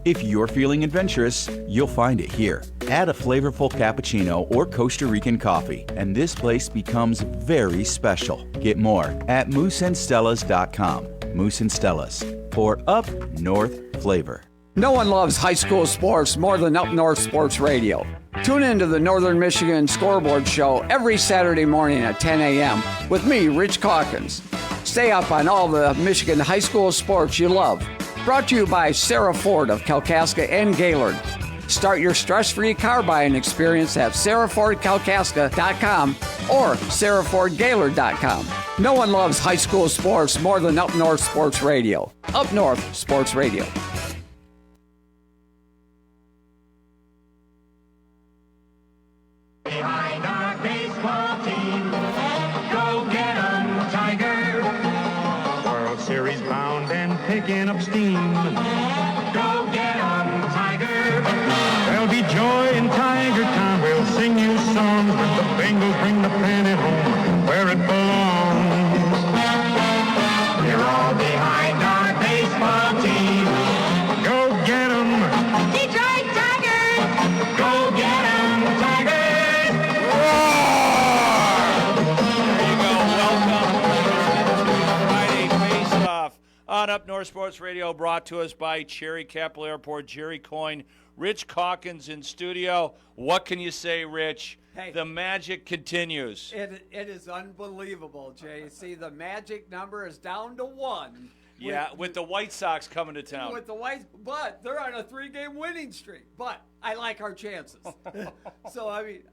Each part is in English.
If you're feeling adventurous, you'll find it here. Add a flavorful cappuccino or Costa Rican coffee, and this place becomes very special. Get more at mooseandstellas.com. Moose and Stellas, for up north flavor. No one loves high school sports more than Up North Sports Radio. Tune in to the Northern Michigan Scoreboard Show every Saturday morning at 10 a.m. with me, Rich Calkins. Stay up on all the Michigan high school sports you love. Brought to you by Sarah Ford of Kalkaska and Gaylord. Start your stress-free car buying experience at sarahfordkalkaska.com or sarahfordgaylord.com. No one loves high school sports more than Up North Sports Radio. Up North Sports Radio. Behind our baseball team, go get 'em, Tiger. World Series bound and picking up steam. Go get 'em, Tiger. There'll be joy in Tiger Town. We'll sing you songs when the Bengals bring the pennant home where it belongs. We're all behind our baseball team. Go get 'em, Detroit Tigers. Go get 'em, Tigers. There you go. Welcome to Friday Faceoff on Up North Sports Radio, brought to us by Cherry Capital Airport. Jerry Coyne, Rich Calkins in studio. What can you say, Rich? Hey. The magic continues. It is unbelievable, Jay. See, the magic number is down to 1. Yeah, with the White Sox coming to town. With the Whites, but they're on a 3-game winning streak. But I like our chances. So I mean,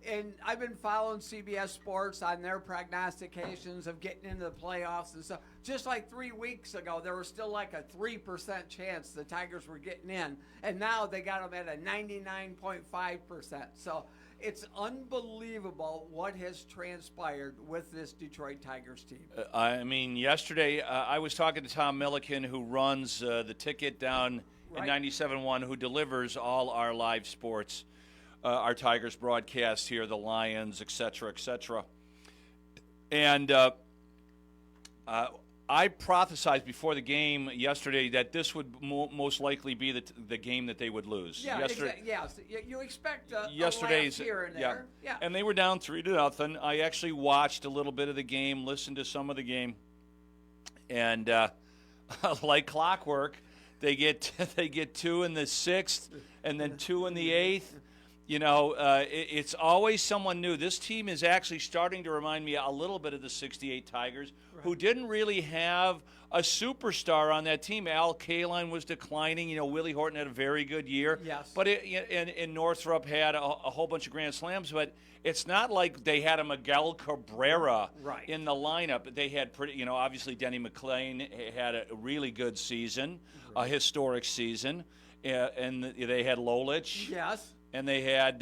and I've been following CBS Sports on their prognostications of getting into the playoffs and stuff. Just like 3 weeks ago, there was still like a 3% chance the Tigers were getting in, and now they got them at a 99.5%. So it's unbelievable what has transpired with this Detroit Tigers team. I mean, yesterday I was talking to Tom Milliken, who runs the ticket down in 97.1, who delivers all our live sports, our Tigers broadcast here, the Lions, et cetera, et cetera. And I prophesized before the game yesterday that this would most likely be the game that they would lose. Yeah, exactly. Yes, you expect a yesterday's laugh here and there. Yeah. And they were down 3-0. I actually watched a little bit of the game, listened to some of the game, and like clockwork, they get 2 in the 6th and then 2 in the 8th. You know, it's always someone new. This team is actually starting to remind me a little bit of the '68 Tigers, who didn't really have a superstar on that team. Al Kaline was declining. You know, Willie Horton had a very good year. Yes. But and Northrup had a whole bunch of grand slams. But it's not like they had a Miguel Cabrera in the lineup. They had obviously Denny McClain had a really good season, a historic season, and they had Lolich. Yes. And they had,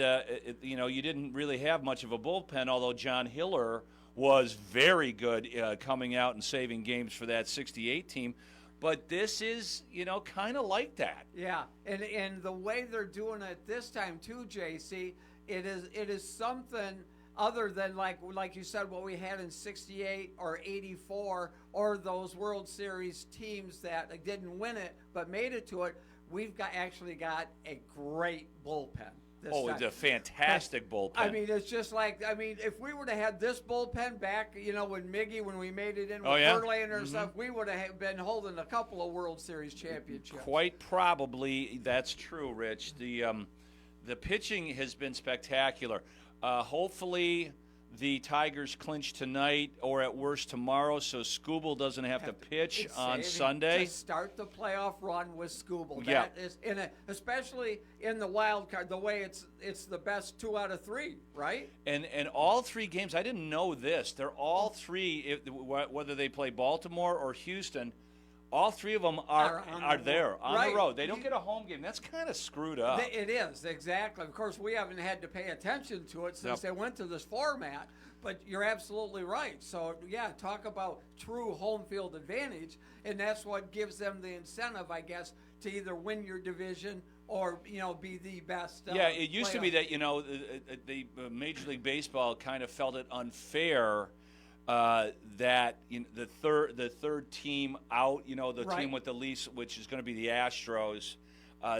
you didn't really have much of a bullpen, although John Hiller was very good coming out and saving games for that '68 team. But this is, kind of like that. Yeah, and the way they're doing it this time too, JC, it is something other than like you said, what we had in '68 or '84 or those World Series teams that didn't win it but made it to it. We've actually got a great bullpen. It's a fantastic bullpen. I mean, it's just like, if we would have had this bullpen back, when we made it in with Verlander and stuff, we would have been holding a couple of World Series championships. Quite probably, that's true, Rich. The pitching has been spectacular. Hopefully, the Tigers clinch tonight or at worst tomorrow, so Skubal doesn't have to pitch on Sunday. To start the playoff run with Skubal. Yeah. That is especially in the wild card, the way it's the best 2 out of 3, right? And all 3 games, I didn't know this. They're all 3, whether they play Baltimore or Houston. All 3 of them are there on the road. They don't get a home game. That's kind of screwed up. It is, exactly. Of course, we haven't had to pay attention to it since they went to this format, but you're absolutely right. So, yeah, talk about true home field advantage, and that's what gives them the incentive, I guess, to either win your division or, be the best. It used to be that, the Major League Baseball kind of felt it unfair that the third team out, the team with the least, which is going to be the Astros,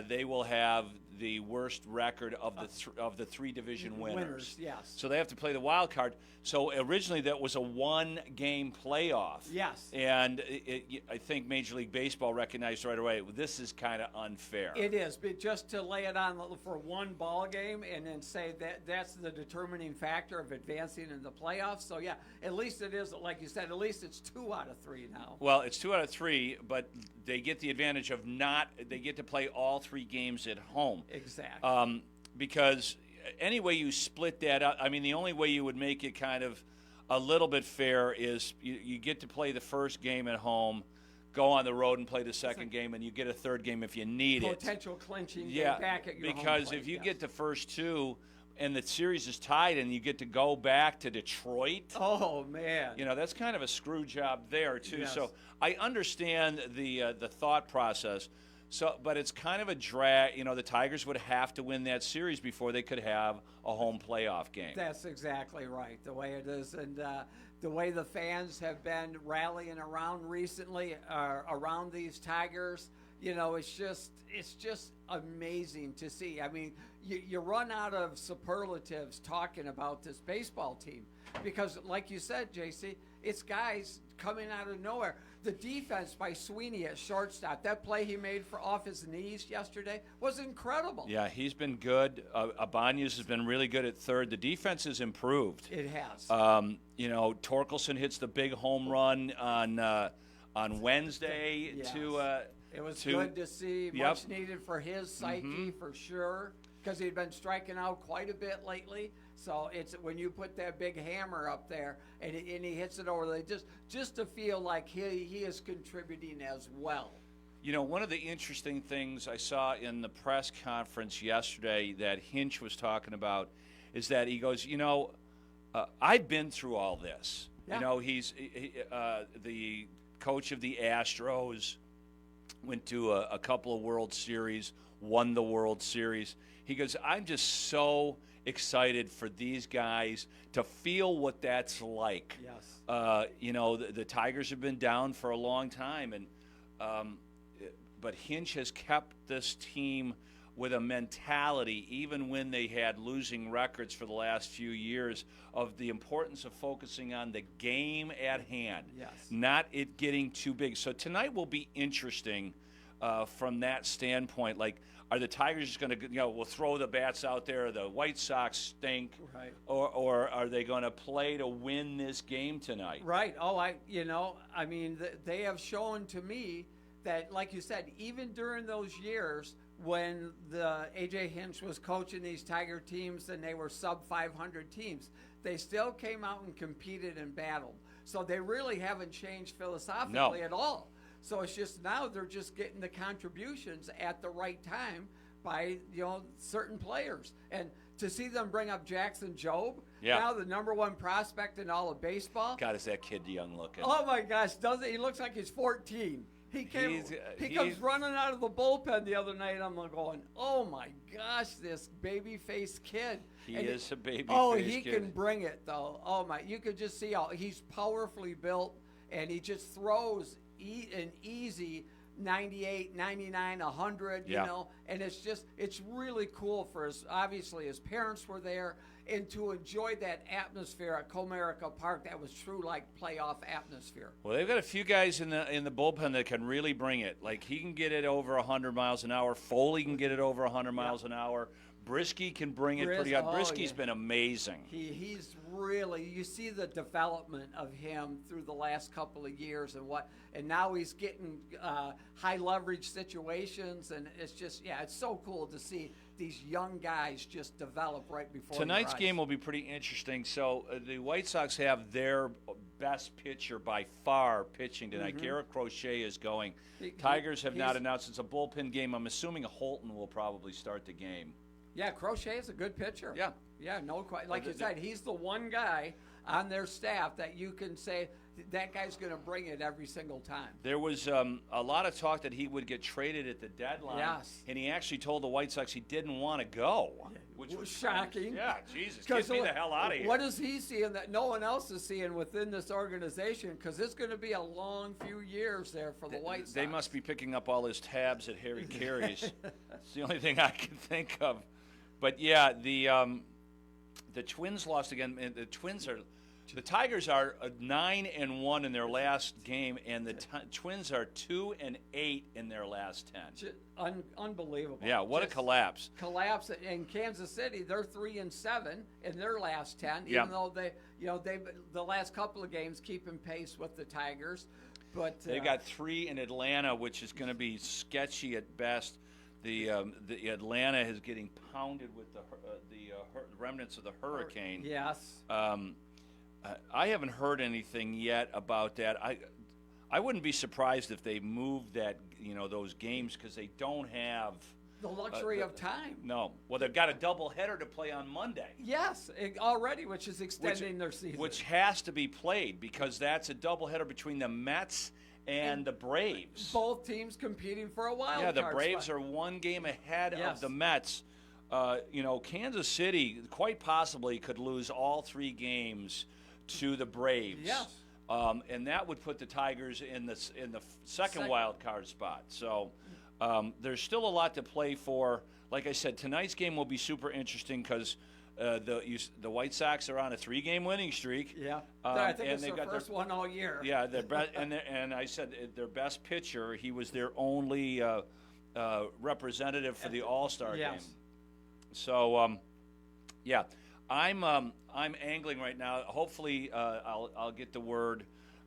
they will have the worst record of the three division winners. Yes. So they have to play the wild card. So originally that was a one-game playoff. Yes. And I think Major League Baseball recognized right away, this is kind of unfair. It is, but just to lay it on for one ball game and then say that's the determining factor of advancing in the playoffs. So, yeah, at least it is, like you said, at least it's 2 out of 3 now. Well, it's 2 out of 3, but they get the advantage of they get to play all 3 games at home. Exactly. Because any way you split that up, I mean, the only way you would make it kind of a little bit fair is you get to play the first game at home, go on the road and play the second game, and you get a third game if you need it. Potential clinching Yeah, back at your home because plate, if you yes. get the first 2 and the series is tied and you get to go back to Detroit. Oh, man. You know, that's kind of a screw job there, too. Yes. So I understand the thought process. So, but it's kind of a drag. You know, the Tigers would have to win that series before they could have a home playoff game. That's exactly right, the way it is. And the way the fans have been rallying around recently, around these Tigers, you know, it's just amazing to see. I mean, you run out of superlatives talking about this baseball team because, like you said, JC, it's guys coming out of nowhere. The defense by Sweeney at shortstop, that play he made off his knees yesterday was incredible. Yeah, he's been good. Abanez has been really good at third. The defense has improved. It has. You know, Torkelson hits the big home run on Wednesday Yes. It was to good to see. Yep. Much needed for his psyche, for sure, because he'd been striking out quite a bit lately. So it's when you put that big hammer up there and he hits it over, just to feel like he is contributing as well. You know, one of the interesting things I saw in the press conference yesterday that Hinch was talking about is that he goes, you know, I've been through all this. Yeah. You know, he's the coach of the Astros, went to a couple of World Series, won the World Series. He goes, I'm just so excited for these guys to feel what that's like. Yes. You know, the Tigers have been down for a long time, and but Hinch has kept this team with a mentality, even when they had losing records for the last few years, of the importance of focusing on the game at hand, Yes. not it getting too big. So tonight will be interesting from that standpoint. Like, are the Tigers just going to, you know, we'll throw the bats out there, the White Sox stink, Right. or are they going to play to win this game tonight? Right. Oh, I mean, they have shown to me that, like you said, even during those years when the A.J. Hinch was coaching these Tiger teams and they were sub-500 teams, they still came out and competed and battled. So they really haven't changed philosophically at all. So it's just now they're just getting the contributions at the right time by, you know, certain players. And to see them bring up Jackson Jobe, now the number 1 prospect in all of baseball. God, is that kid young looking? Oh my gosh, doesn't he looks like he's 14. He comes running out of the bullpen the other night. I'm going, oh my gosh, this baby-faced kid. He is a baby-faced Oh, he kid. can bring it though. Oh my, you could just see how he's powerfully built, and he just throws an easy 98, 99, 100, you know, and it's really cool for us. Obviously, his parents were there, and to enjoy that atmosphere at Comerica Park, that was true, like, playoff atmosphere. Well, they've got a few guys in the bullpen that can really bring it. Like, he can get it over 100 miles an hour. Foley can get it over 100 miles an hour. Brisky can bring it pretty hard. Brisky's been amazing. He's really, you see the development of him through the last couple of years and now he's getting high leverage situations, and it's just, it's so cool to see these young guys just develop right before Tonight's game will be pretty interesting. So the White Sox have their best pitcher by far pitching tonight. Garrett Crochet is going. Tigers have not announced. It's a bullpen game. I'm assuming Holton will probably start the game. Yeah, Crochet is a good pitcher. Yeah. Yeah, no question. Like you said, he's the one guy on their staff that you can say, that guy's going to bring it every single time. There was a lot of talk that he would get traded at the deadline. Yes. And he actually told the White Sox he didn't want to go, which was shocking. Yeah, Jesus, get me the hell out of here. What is he seeing that no one else is seeing within this organization? Because it's going to be a long few years there for the White Sox. They must be picking up all his tabs at Harry Carey's. It's the only thing I can think of. But yeah, the Twins lost again. And the Tigers are 9-1 in their last game, and the Twins are 2-8 in their last 10. Unbelievable. Yeah, what a collapse. Collapse in Kansas City. They're 3-7 in their last 10, even though they the last couple of games keeping pace with the Tigers. But they've got 3 in Atlanta, which is going to be sketchy at best. The Atlanta is getting pounded with the remnants of the hurricane. Yes. I haven't heard anything yet about that. I wouldn't be surprised if they moved that those games because they don't have the luxury of time. No. Well, they've got a doubleheader to play on Monday. Yes, already, which is extending their season. Which has to be played because that's a doubleheader between the Mets and the Braves. Both teams competing for a wild card. Yeah, the Braves are one game ahead of the Mets. Kansas City quite possibly could lose all 3 games to the Braves. Yes. And that would put the Tigers in the second wild card spot. So there's still a lot to play for. Like I said, tonight's game will be super interesting because the White Sox are on a 3-game winning streak. Yeah, I think it's their first one all year. Yeah, and I said their best pitcher. He was their only representative for the All-Star game. So, I'm angling right now. Hopefully, I'll get the word.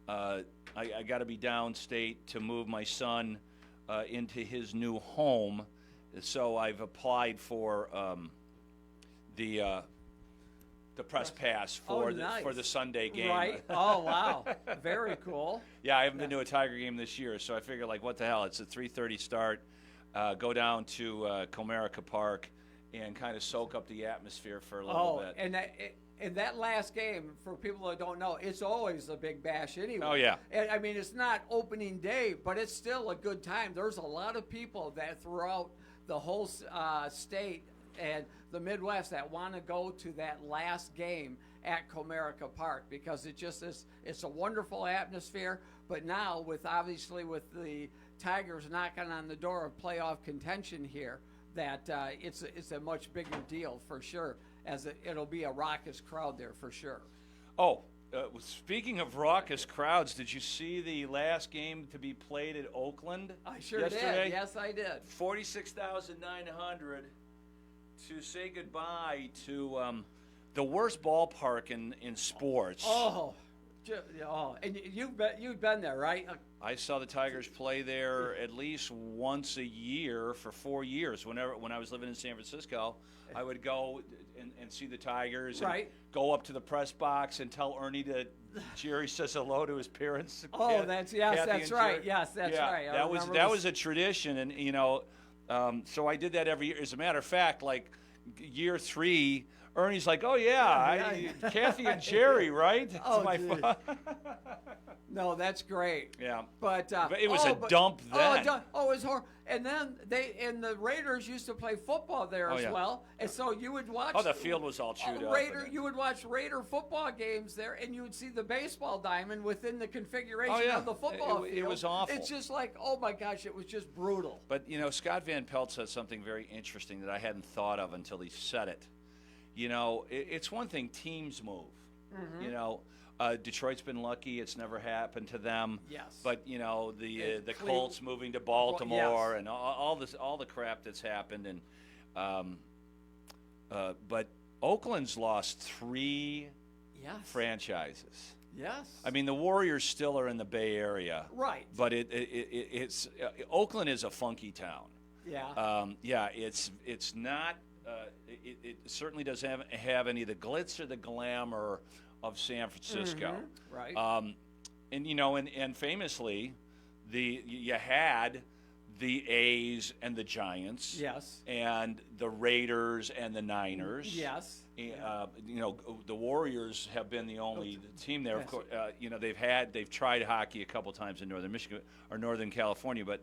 I got to be downstate to move my son into his new home. So I've applied for the press pass for the Sunday game. Right. Oh wow. Very cool. Yeah, I haven't been to a Tiger game this year, so I figured what the hell? It's a 3:30 start. Go down to Comerica Park and kind of soak up the atmosphere for a little bit. And that last game, for people that don't know, it's always a big bash anyway. Oh, yeah. And, I mean, it's not opening day, but it's still a good time. There's a lot of people that throughout the whole state and the Midwest that want to go to that last game at Comerica Park because it just is. It's a wonderful atmosphere. But now, with the Tigers knocking on the door of playoff contention here, that it's a much bigger deal for sure, as it'll be a raucous crowd there for sure. Oh, speaking of raucous crowds, did you see the last game to be played at Oakland? I sure yesterday? did. Yes, I did. 46,900 to say goodbye to the worst ballpark in sports. Oh, and you've been there, right? I saw the Tigers play there at least once a year for 4 years. When I was living in San Francisco, I would go and see the Tigers and go up to the press box and tell Ernie that Jerry says hello to his parents. Oh, Kathy that's right. Yes, that's right. That was a tradition, and so I did that every year. As a matter of fact, year 3. Ernie's like, oh, yeah. Kathy and Jerry, right? No, that's great. Yeah. But it was a dump then. It was horrible. And then the Raiders used to play football there as well. And so you would watch. Oh, the field was all chewed up. You would watch Raider football games there, and you would see the baseball diamond within the configuration of the football field. It was awful. It's just like, oh, my gosh, it was just brutal. But, Scott Van Pelt said something very interesting that I hadn't thought of until he said it. It's one thing teams move. Mm-hmm. Detroit's been lucky; it's never happened to them. Yes. But the Colts moving to Baltimore and all the crap that's happened, and but Oakland's lost 3 franchises. Yes. I mean, the Warriors still are in the Bay Area. Right. But it's Oakland is a funky town. Yeah. It's not. It certainly doesn't have any of the glitz or the glamour of San Francisco. Mm-hmm. Right. And famously, you had the A's and the Giants. Yes. And the Raiders and the Niners. Yes. The Warriors have been the only team there. Yes. Of course, they've tried hockey a couple times in Northern Michigan or Northern California, but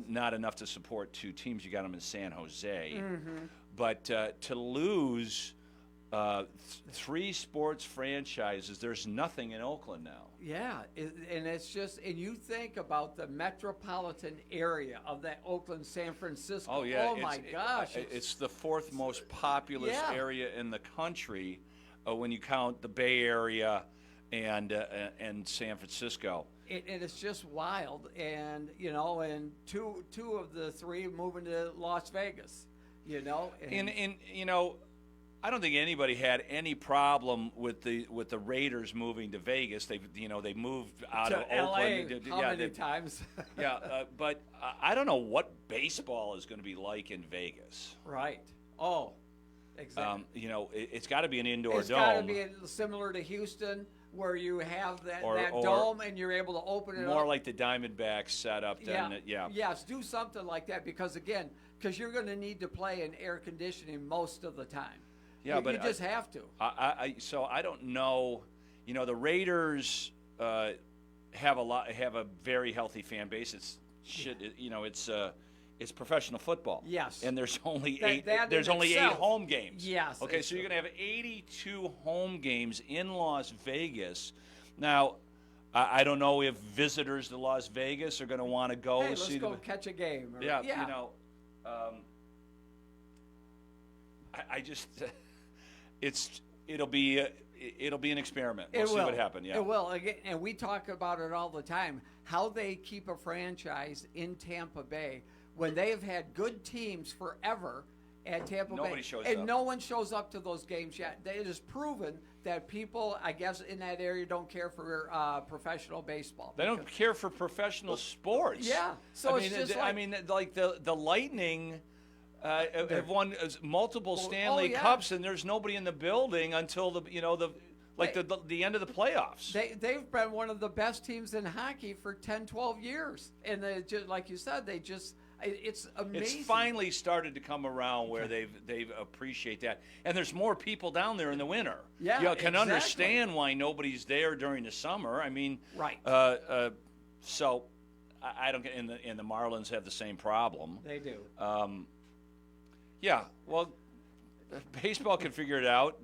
not enough to support two teams. You got them in San Jose. Mm-hmm. But to lose three sports franchises, there's nothing in Oakland now. Yeah, and it's just, and you think about the metropolitan area of that Oakland, San Francisco. Oh, yeah. My gosh. It's the fourth most populous Yeah. area in the country when you count the Bay Area and San Francisco. And it's just wild. And, and two of the three moving to Las Vegas, And I don't think anybody had any problem with the Raiders moving to Vegas. They moved out to of LA, Oakland. how many times? But I don't know what baseball is going to be like in Vegas. Right. Oh, exactly. It's got to be an indoor It's dome. got to be similar to Houston, where you have that dome and you're able to open it up. More like the Diamondbacks setup than Yes, do something like that because you're going to need to play in air conditioning most of the time. Yeah, but you just have to. So I don't know. The Raiders have a very healthy fan base. It's professional football. Yes. And there's only that only 8 home games. Yes. Okay, so you're going to have 82 home games in Las Vegas. Now, I don't know if visitors to Las Vegas are going to want to go let's see go catch a game. I just it'll be an experiment. We'll see what happens. Yeah. It will. Again, and we talk about it all the time. How they keep a franchise in Tampa Bay when they have had good teams forever at Tampa Bay. Nobody shows and up. no one shows up to those games yet. It is proven that people, I guess, in that area don't care for professional baseball. They don't care for professional sports. Yeah. So it's just like the Lightning have won multiple Stanley Cups, and there's nobody in the building until the end of the playoffs. They've been one of the best teams in hockey for 10, 12 years. And like you said, it's amazing. It's finally started to come around where they've appreciate that. And there's more people down there in the winter. Yeah, you can understand why nobody's there during the summer. I mean, right. So I don't get, and the Marlins have the same problem. They do. Yeah, well, baseball can figure it out.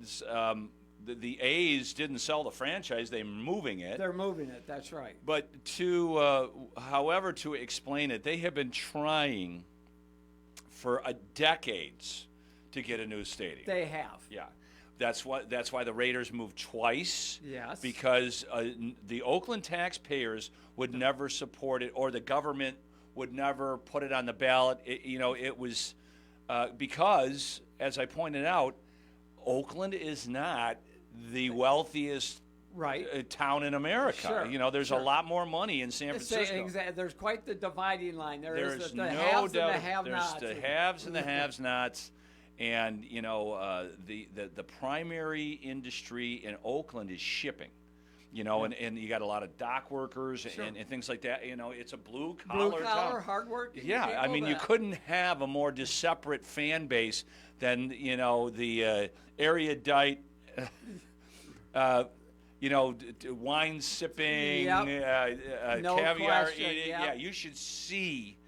The A's didn't sell the franchise; they're moving it. They're moving it. That's right. But however to explain it, they have been trying for decades to get a new stadium. They have. Yeah, that's why the Raiders moved twice. Yes. Because the Oakland taxpayers would never support it, or the government would never put it on the ballot. It was. Because, as I pointed out, Oakland is not the wealthiest town in America. Sure. There's a lot more money in San Francisco. Exactly. There's quite the dividing line. There's the no haves doubt. and the have-nots. There's the haves and the have-nots. And, the primary industry in Oakland is shipping. And you got a lot of dock workers and things like that. It's a blue-collar town. hard work. Yeah, I mean, you couldn't have a more separate fan base than, the erudite, wine sipping, No caviar question, eating. yeah. Yeah, you should see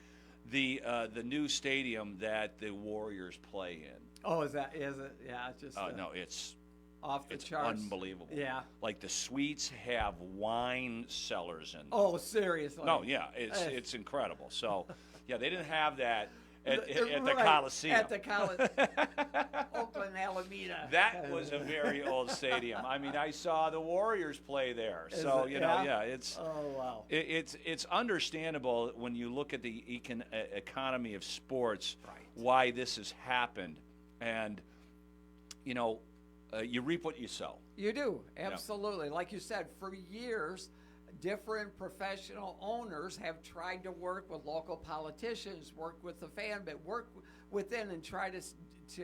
the new stadium that the Warriors play in. Oh, is it? Yeah, it's just. No, it's off the it's charts. unbelievable. Yeah. Like the suites have wine cellars in them. Oh, seriously? No, yeah, it's incredible. So, yeah, they didn't have that at the Right, Coliseum. At the Coliseum. Oakland Alameda. That was a very old stadium. I mean, I saw the Warriors play there. So, it's Oh, wow. it's understandable when you look at the economy of sports why this has happened. And, you reap what you sow. You do, absolutely. Like you said, for years, different professional owners have tried to work with local politicians, work with the fan, but work within and try to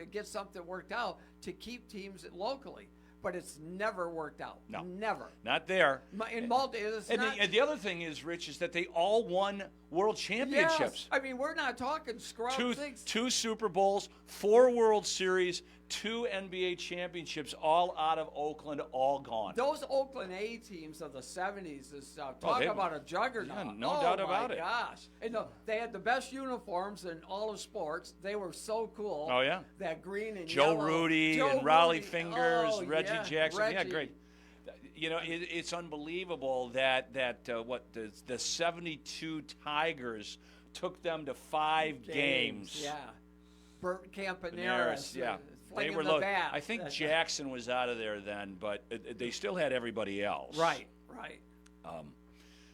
get something worked out to keep teams locally. but it's never worked out. No. Never. Not there. In multi, it's not. And the other thing is, Rich, is that they all won world championships. Yes. I mean, we're not talking scrub things. Two Super Bowls, 4 World Series, 2 NBA championships, all out of Oakland, all gone. Those Oakland A teams of the 70s and stuff, talk about a juggernaut. Yeah, no doubt about it. Oh, my gosh. And they had the best uniforms in all of sports. They were so cool. Oh, yeah. That green and Joe yellow. Rudy Joe and Raleigh Rudy. Fingers, Oh, Reggie yeah. Jackson. Reggie. Yeah, great. You know, it's unbelievable that the 72 Tigers took them to 5 games. Yeah. Bert Campaneris. Yeah. They were the bat. I think Jackson was out of there then, but they still had everybody else. Right.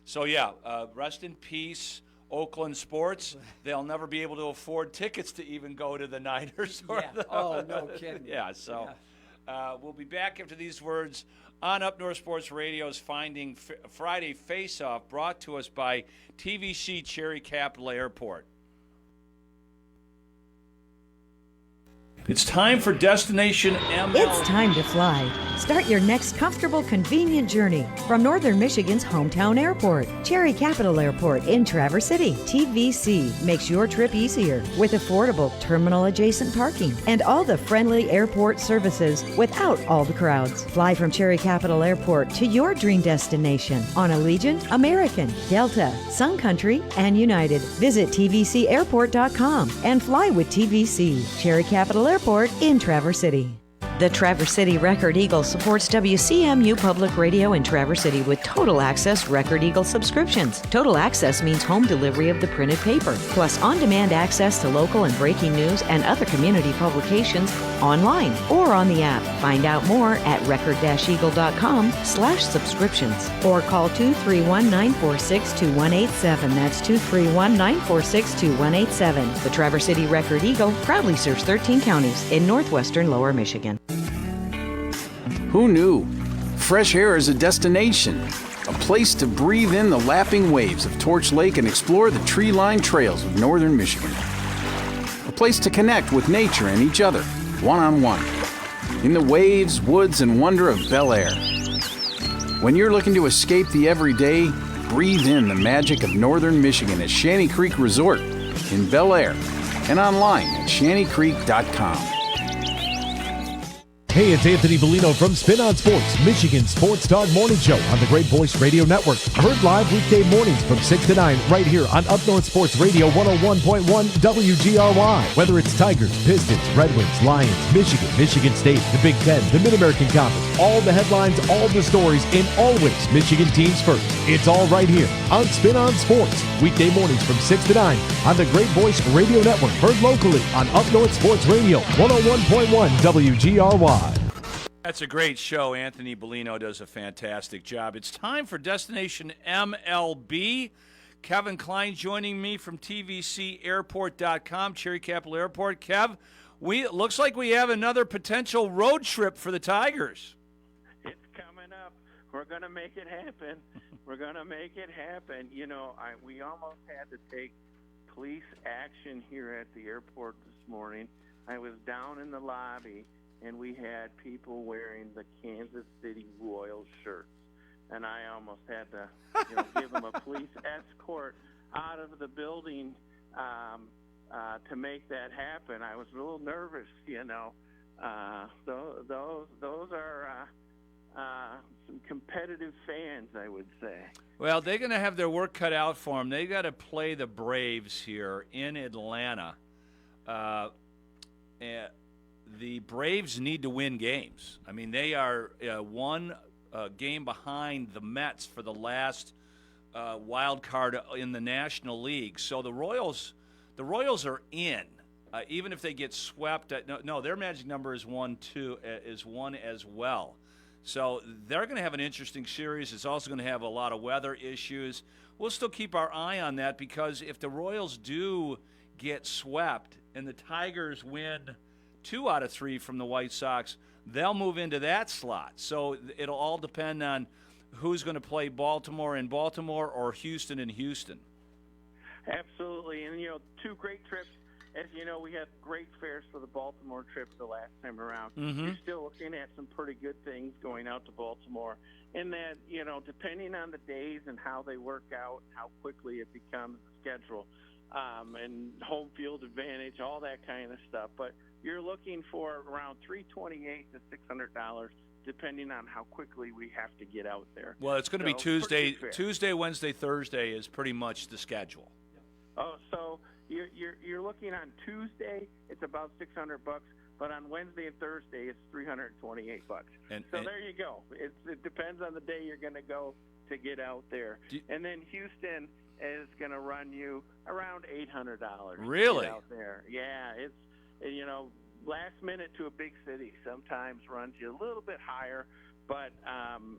So, yeah, rest in peace, Oakland sports. They'll never be able to afford tickets to even go to the Niners. Oh, no kidding. Yeah, so we'll be back after these words on Up North Sports Radio's Finding Friday Faceoff, brought to us by TVC Cherry Capital Airport. It's time for Destination ML. It's time to fly. Start your next comfortable, convenient journey from Northern Michigan's hometown airport, Cherry Capital Airport in Traverse City. TVC makes your trip easier with affordable terminal-adjacent parking and all the friendly airport services without all the crowds. Fly from Cherry Capital Airport to your dream destination on Allegiant, American, Delta, Sun Country, and United. Visit tvcairport.com and fly with TVC. Cherry Capital Airport in Traverse City. The Traverse City Record Eagle supports WCMU Public Radio in Traverse City with Total Access Record Eagle subscriptions. Total Access means home delivery of the printed paper, plus on-demand access to local and breaking news and other community publications online or on the app. Find out more at record-eagle.com/subscriptions or call 231-946-2187. That's 231-946-2187. The Traverse City Record Eagle proudly serves 13 counties in northwestern Lower Michigan. Who knew? Fresh air is a destination, a place to breathe in the lapping waves of Torch Lake and explore the tree-lined trails of northern Michigan. A place to connect with nature and each other, one-on-one, in the waves, woods, and wonder of Bel Air. When you're looking to escape the everyday, breathe in the magic of northern Michigan at Shanty Creek Resort in Bel Air and online at shantycreek.com. Hey, it's Anthony Bellino from Spin on Sports, Michigan Sports Talk Morning Show on the Great Voice Radio Network. Heard live weekday mornings from 6 to 9 right here on Up North Sports Radio 101.1 WGRY. Whether it's Tigers, Pistons, Red Wings, Lions, Michigan State, the Big Ten, the Mid-American Conference, all the headlines, all the stories, and always Michigan teams first. It's all right here on Spin on Sports, weekday mornings from 6 to 9 on the Great Voice Radio Network. Heard locally on Up North Sports Radio 101.1 WGRY. That's a great show. Anthony Bellino does a fantastic job. It's time for Destination MLB. Kevin Klein joining me from TVCAirport.com, Cherry Capital Airport. Kev, it looks like we have another potential road trip for the Tigers. It's coming up. We're going to make it happen. We're going to make it happen. You know, we almost had to take police action here at the airport this morning. I was down in the lobby, and we had people wearing the Kansas City Royals shirts. And I almost had to give them a police escort out of the building to make that happen. I was a little nervous, Those are some competitive fans, I would say. Well, they're going to have their work cut out for them. They got to play the Braves here in Atlanta. The Braves need to win games. I mean, they are one game behind the Mets for the last wild card in the National League. So the Royals are in, even if they get swept. No, their magic number is one as well. So they're going to have an interesting series. It's also going to have a lot of weather issues. We'll still keep our eye on that, because if the Royals do get swept and the Tigers win 2 out of 3 from the White Sox, they'll move into that slot. So it'll all depend on who's going to play Baltimore in Baltimore or Houston in Houston. Absolutely. And, 2 great trips as you know, we had great fares for the Baltimore trip the last time around. Mm-hmm. You're still looking at some pretty good things going out to Baltimore. And that, depending on the days and how they work out, how quickly it becomes the schedule, and home field advantage, all that kind of stuff. But you're looking for around $328 to $600, depending on how quickly we have to get out there. Well, it's going to be Tuesday, Wednesday, Thursday is pretty much the schedule. Oh, so you're looking on Tuesday, it's about $600, but on Wednesday and Thursday, it's $328. And there you go. It depends on the day you're going to go to get out there. And then Houston is going to run you around $800. Really? To get out there. Yeah, it's last minute to a big city sometimes runs you a little bit higher, but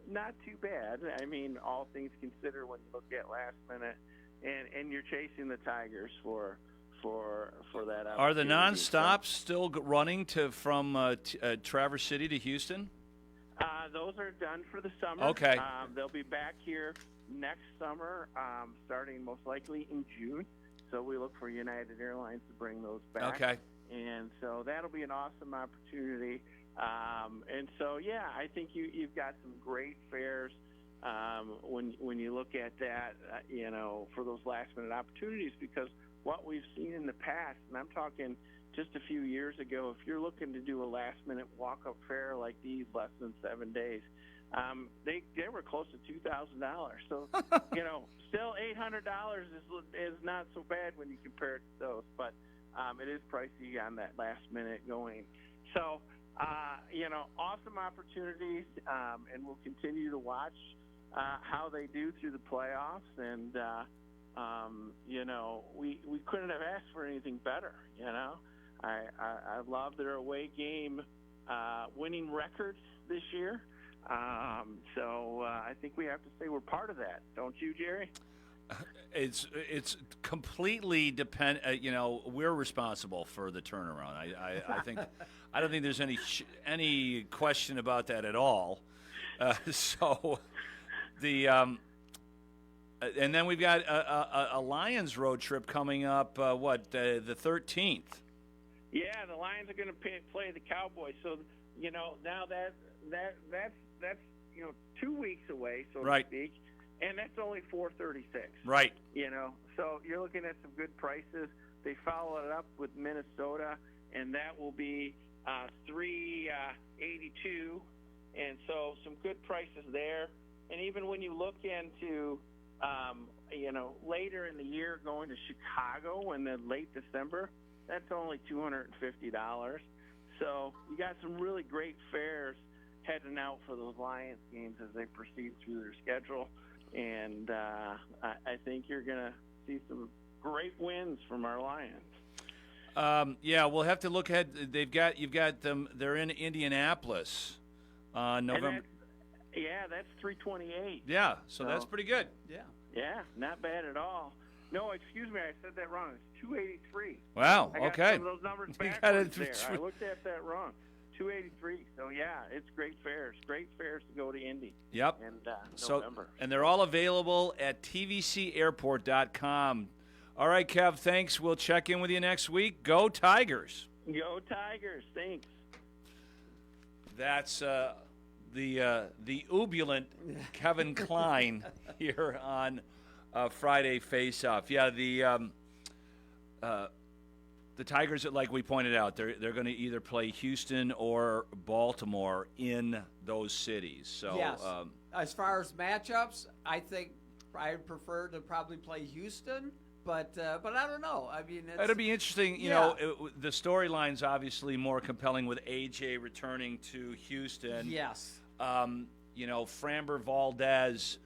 not too bad. I mean, all things considered, when you look at last minute, and you're chasing the Tigers for that opportunity. Are the non-stops still running from Traverse City to Houston? Those are done for the summer. Okay. They'll be back here next summer, starting most likely in June. So we look for United Airlines to bring those back. Okay. And so that'll be an awesome opportunity. And so, yeah, I think you've got some great fares when you look at that, for those last-minute opportunities, because what we've seen in the past, and I'm talking just a few years ago, if you're looking to do a last-minute walk-up fare like these, less than 7 days, they were close to $2,000. So, still $800 is not so bad when you compare it to those, but it is pricey on that last minute going. So, awesome opportunities, and we'll continue to watch how they do through the playoffs. And, we couldn't have asked for anything better, I love their away game winning record this year. So I think we have to say we're part of that, don't you, Jerry? It's completely we're responsible for the turnaround. I think I don't think there's any question about that at all. So the and then we've got a Lions road trip coming up. The 13th? Yeah, the Lions are going to play the Cowboys. So now that's 2 weeks away, so to speak. And that's only $436. Right. So you're looking at some good prices. They follow it up with Minnesota, and that will be $382. And so some good prices there. And even when you look into, later in the year going to Chicago in the late December, that's only $250. So you got some really great fares heading out for those Lions games as they proceed through their schedule. And I think you're going to see some great wins from our Lions. Yeah, we'll have to look ahead. You've got them. They're in Indianapolis on November. That's $328. Yeah, so that's pretty good. Yeah, not bad at all. No, excuse me, I said that wrong. It's $283. Wow. I got okay. some of those numbers backwards there. I looked at that wrong. $283. So yeah, it's great fares. Great fares to go to Indy. Yep. And November. And they're all available at tvcairport.com. All right, Kev. Thanks. We'll check in with you next week. Go Tigers. Go Tigers. Thanks. That's the ubulant Kevin Klein here on Friday Faceoff. Yeah, the Tigers, like we pointed out, they're going to either play Houston or Baltimore in those cities. So yes. As far as matchups, I think I'd prefer to probably play Houston, but I don't know. I mean, it'll be interesting. The storyline's obviously more compelling with AJ returning to Houston. Yes. Framber Valdez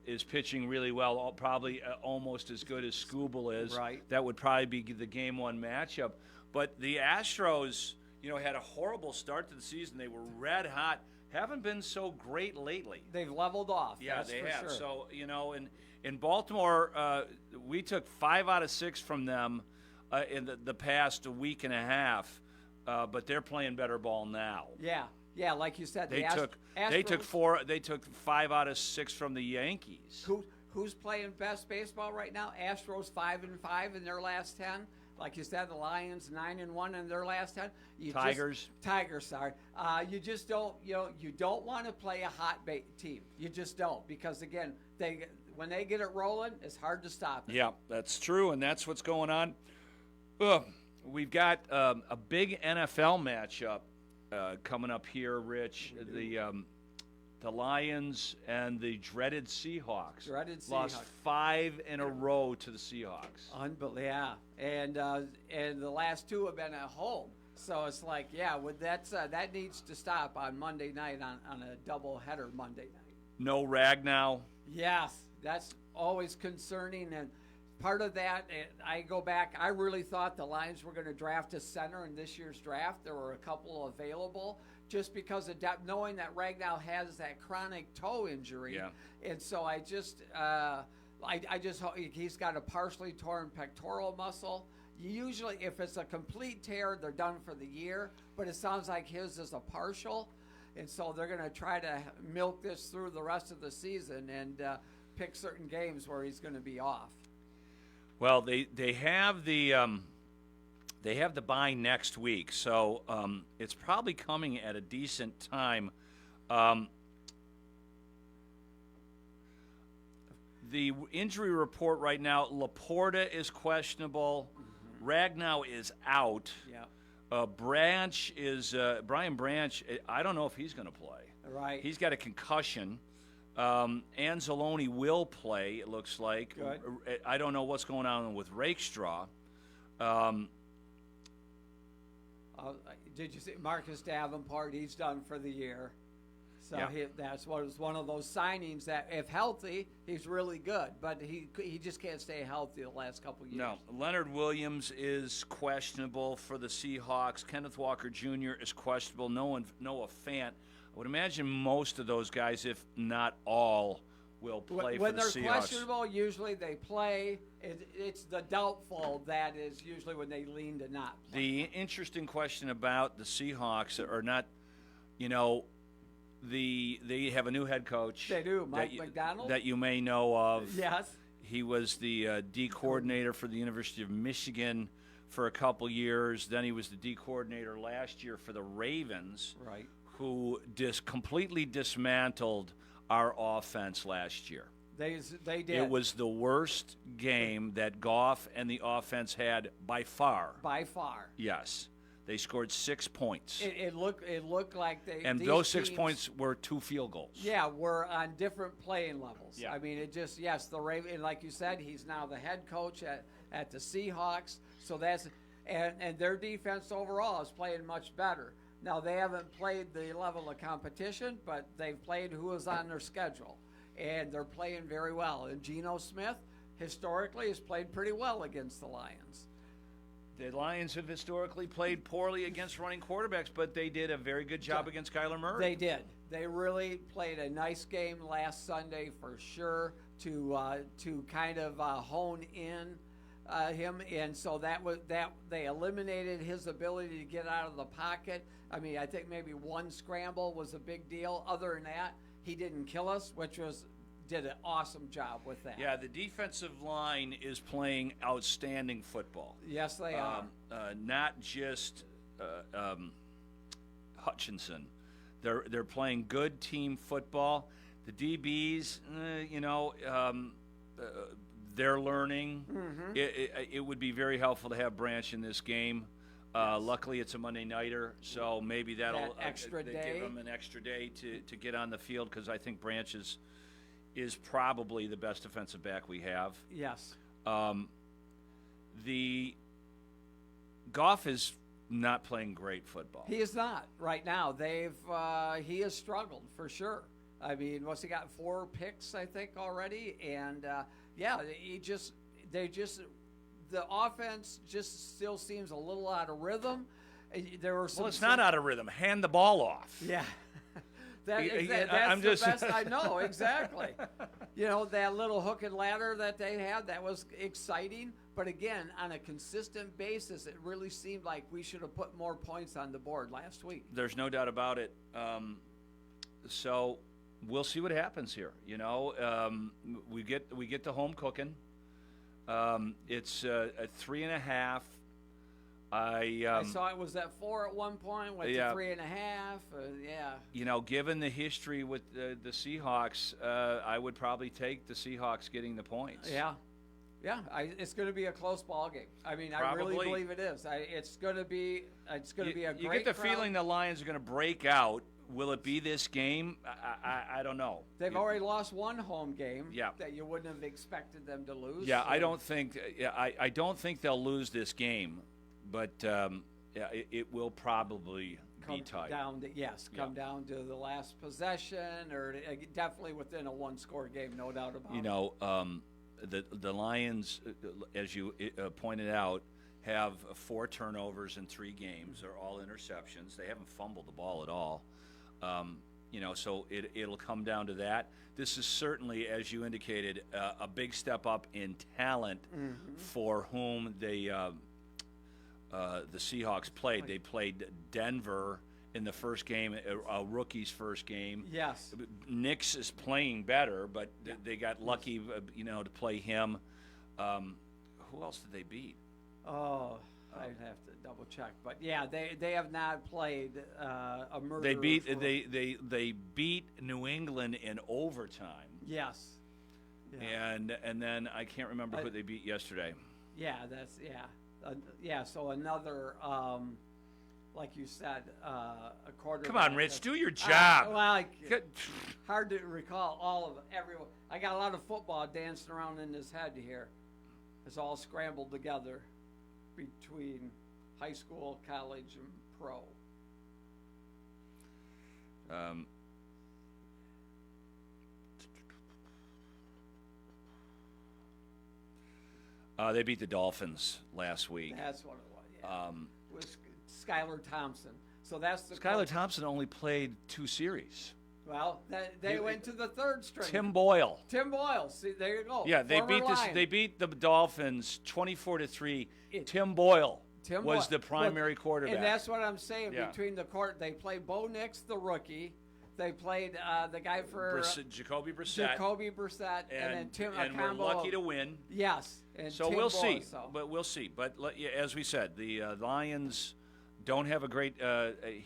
is pitching really well, probably almost as good as Skubal is. Right. That would probably be the game one matchup. But the Astros, had a horrible start to the season. They were red hot. Haven't been so great lately. They've leveled off. Yeah, that's they for have. Sure. So, in Baltimore, we took 5 out of 6 from them in the past week and a half, but they're playing better ball now. Yeah, like you said, They took 5 out of 6 from the Yankees. who's playing best baseball right now? Astros 5-5 in their last 10. Like you said, the Lions 9-1 in their last 10. Tigers, sorry. You just don't, you don't want to play a hot bait team. You just don't, because again, when they get it rolling, it's hard to stop it. Yeah, that's true, and that's what's going on. We've got a big NFL matchup coming up here, Rich. The Lions and the dreaded Seahawks. Lost 5 in a row to the Seahawks. Unbelievable, yeah. And the last 2 have been at home. So it's like, that needs to stop on Monday night, on a doubleheader Monday night. No Ragnow. Yes, that's always concerning. And part of that, I go back, I really thought the Lions were going to draft a center in this year's draft. There were a couple available, just because of depth, knowing that Ragnow has that chronic toe injury. Yeah. And so I just hope he's got a partially torn pectoral muscle. Usually, if it's a complete tear, they're done for the year, but it sounds like his is a partial. And so they're going to try to milk this through the rest of the season and pick certain games where he's going to be off. Well, they have the bye next week, so it's probably coming at a decent time. The injury report right now: Laporta is questionable. Ragnow is out. Yeah. Brian Branch. I don't know if he's going to play. Right. He's got a concussion. Anzalone will play, it looks like. Good. I don't know what's going on with Rakestraw. Did you see Marcus Davenport? He's done for the year. So yeah. That's one of those signings that, if healthy, he's really good. But he just can't stay healthy the last couple years. No. Leonard Williams is questionable for the Seahawks. Kenneth Walker Jr. is questionable. Noah Fant. I would imagine most of those guys, if not all, will play for the Seahawks. When they're questionable, usually they play. It's the doubtful that is usually when they lean to not play. The interesting question about the Seahawks are not, they have a new head coach. They do, Mike McDonald. That you may know of. Yes. He was the D coordinator for the University of Michigan for a couple years. Then he was the D coordinator last year for the Ravens. Right. Who completely dismantled our offense last year. They did. It was the worst game that Goff and the offense had by far. By far. Yes. They scored 6 points. It looked like they. And those 6 points were 2 field goals. Yeah, we're on different playing levels. Yeah. I mean, the Ravens, and like you said, he's now the head coach at the Seahawks. So and their defense overall is playing much better. Now, they haven't played the level of competition, but they've played who is on their schedule. And they're playing very well. And Geno Smith, historically, has played pretty well against the Lions. The Lions have historically played poorly against running quarterbacks, but they did a very good job against Kyler Murray. They did. They really played a nice game last Sunday for sure to kind of hone in him, and so that they eliminated his ability to get out of the pocket. I mean, I think maybe one scramble was a big deal. Other than that, he didn't kill us, did an awesome job with that. Yeah, the defensive line is playing outstanding football. Yes, they are. Not just Hutchinson. They're playing good team football. The DBs, they're learning. Mm-hmm. It would be very helpful to have Branch in this game. Luckily, it's a Monday nighter, so maybe that'll give him an extra day to get on the field, because I think Branch is probably the best defensive back we have. Yes. The Goff is not playing great football. He is not right now. He has struggled for sure. I mean, he got 4 picks, I think, already, and the offense just still seems a little out of rhythm. It's not out of rhythm. Hand the ball off. Yeah. That's the best I know, exactly. That little hook and ladder that they had, that was exciting. But again, on a consistent basis, it really seemed like we should have put more points on the board last week. There's no doubt about it. So we'll see what happens here. We get the home cooking. It's a 3.5. I saw it was at 4 at one point, went to 3.5. Given the history with the Seahawks, I would probably take the Seahawks getting the points. Yeah. It's going to be a close ball game. I mean, Probably. I really believe it is. It's going to be a great. You get the feeling the Lions are going to break out. Will it be this game? I don't know. They've already lost one home game. Yeah. That you wouldn't have expected them to lose. Yeah, I don't think. I don't think they'll lose this game, but it will probably be tight. Come down to the last possession, or definitely within a one-score game, no doubt about it. The Lions, as you pointed out, have 4 turnovers in 3 games. They're all interceptions. They haven't fumbled the ball at all. So it'll come down to that. This is certainly, as you indicated, a big step up in talent for whom the Seahawks played. They played Denver in the first game, a rookie's first game. Yes. Nix is playing better, but they got lucky, to play him. Who else did they beat? Oh, I'd have to double check, but they have not played a murder. They beat New England in overtime. Yes. Yeah. And then I can't remember who they beat yesterday. So another. Like you said, a quarterback. Come on, Rich, do your job. Hard to recall all of everyone. I got a lot of football dancing around in his head here. It's all scrambled together between high school, college, and pro. They beat the Dolphins last week. That's what it was. With Skylar Thompson. So that's the Skylar Thompson only played 2 series. Well, they went to the third string. Tim Boyle. See, there you go. Yeah, they beat the Dolphins 24-3. Tim Boyle was the primary quarterback. And that's what I'm saying. Between the court, they played Bo Nix, the rookie. They played the guy for Jacoby Brissett. And then Tim. And we're lucky to win. Yes. And so Tim we'll Boyle, see. But we'll see. But as we said, the Lions don't have a great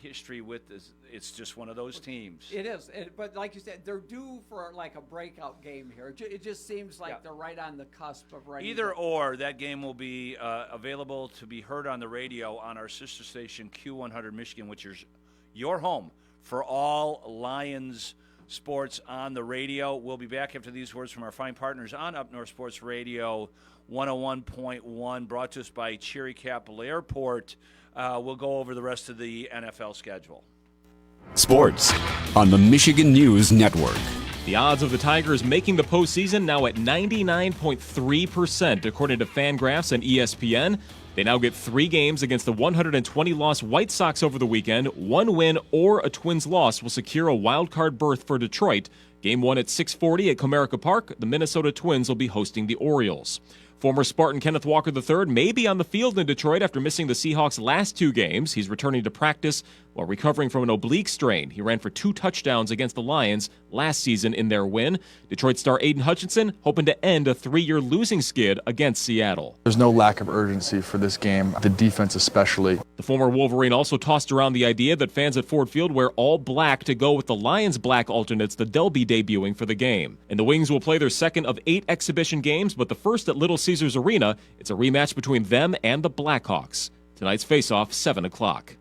history with this. It's just one of those teams. It is. But like you said, they're due for like a breakout game here. It just seems like they're right on the cusp of ready. Either or, that game will be available to be heard on the radio on our sister station, Q100 Michigan, which is your home for all Lions sports on the radio. We'll be back after these words from our fine partners on Up North Sports Radio 101.1, brought to us by Cherry Capital Airport. We'll go over the rest of the NFL schedule. Sports on the Michigan News Network. The odds of the Tigers making the postseason now at 99.3%, according to Fangraphs and ESPN. They now get 3 games against the 120-loss White Sox over the weekend. 1 win or a Twins loss will secure a wild card berth for Detroit. Game 1 at 6:40 at Comerica Park. The Minnesota Twins will be hosting the Orioles. Former Spartan Kenneth Walker III may be on the field in Detroit after missing the Seahawks' last 2 games. He's returning to practice while recovering from an oblique strain. He ran for 2 touchdowns against the Lions last season in their win. Detroit star Aiden Hutchinson hoping to end a 3-year losing skid against Seattle. There's no lack of urgency for this game, the defense especially. The former Wolverine also tossed around the idea that fans at Ford Field wear all black to go with the Lions' black alternates that they'll be debuting for the game. And the Wings will play their second of 8 exhibition games, but the first at Little Caesars Arena. It's a rematch between them and the Blackhawks. Tonight's face-off, 7 o'clock.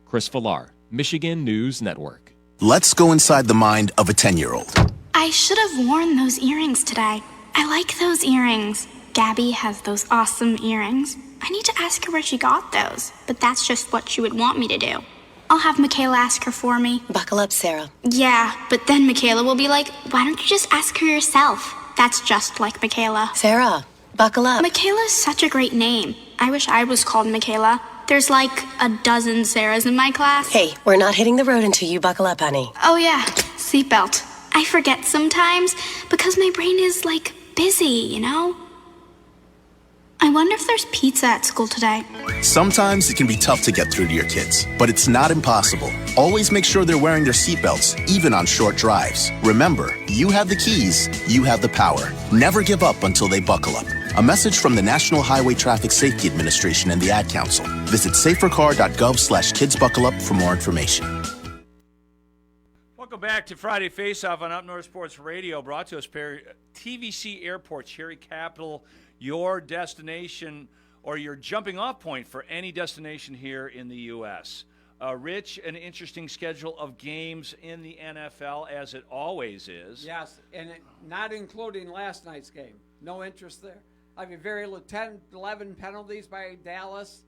Chris Villar, Michigan News Network. Let's go inside the mind of a 10-year-old. I should have worn those earrings today. I like those earrings. Gabby has those awesome earrings. I need to ask her where she got those, but that's just what she would want me to do. I'll have Michaela ask her for me. Buckle up, Sarah. Yeah, but then Michaela will be like, why don't you just ask her yourself? That's just like Michaela. Sarah, buckle up. Michaela's such a great name. I wish I was called Michaela. There's like a dozen Sarahs in my class. Hey, we're not hitting the road until you buckle up, honey. Oh yeah, seatbelt. I forget sometimes because my brain is like busy, you know? I wonder if there's pizza at school today. Sometimes it can be tough to get through to your kids, but it's not impossible. Always make sure they're wearing their seatbelts, even on short drives. Remember, you have the keys, you have the power. Never give up until they buckle up. A message from the National Highway Traffic Safety Administration and the Ad Council. Visit safercar.gov/kidsbuckleup for more information. Welcome back to Friday Faceoff on Up North Sports Radio, brought to us by TVC Airport, Cherry Capital, your destination or your jumping off point for any destination here in the U.S. Rich, an interesting schedule of games in the NFL, as it always is. Yes, and not including last night's game. No interest there. I mean, very little, 10, 11 penalties by Dallas,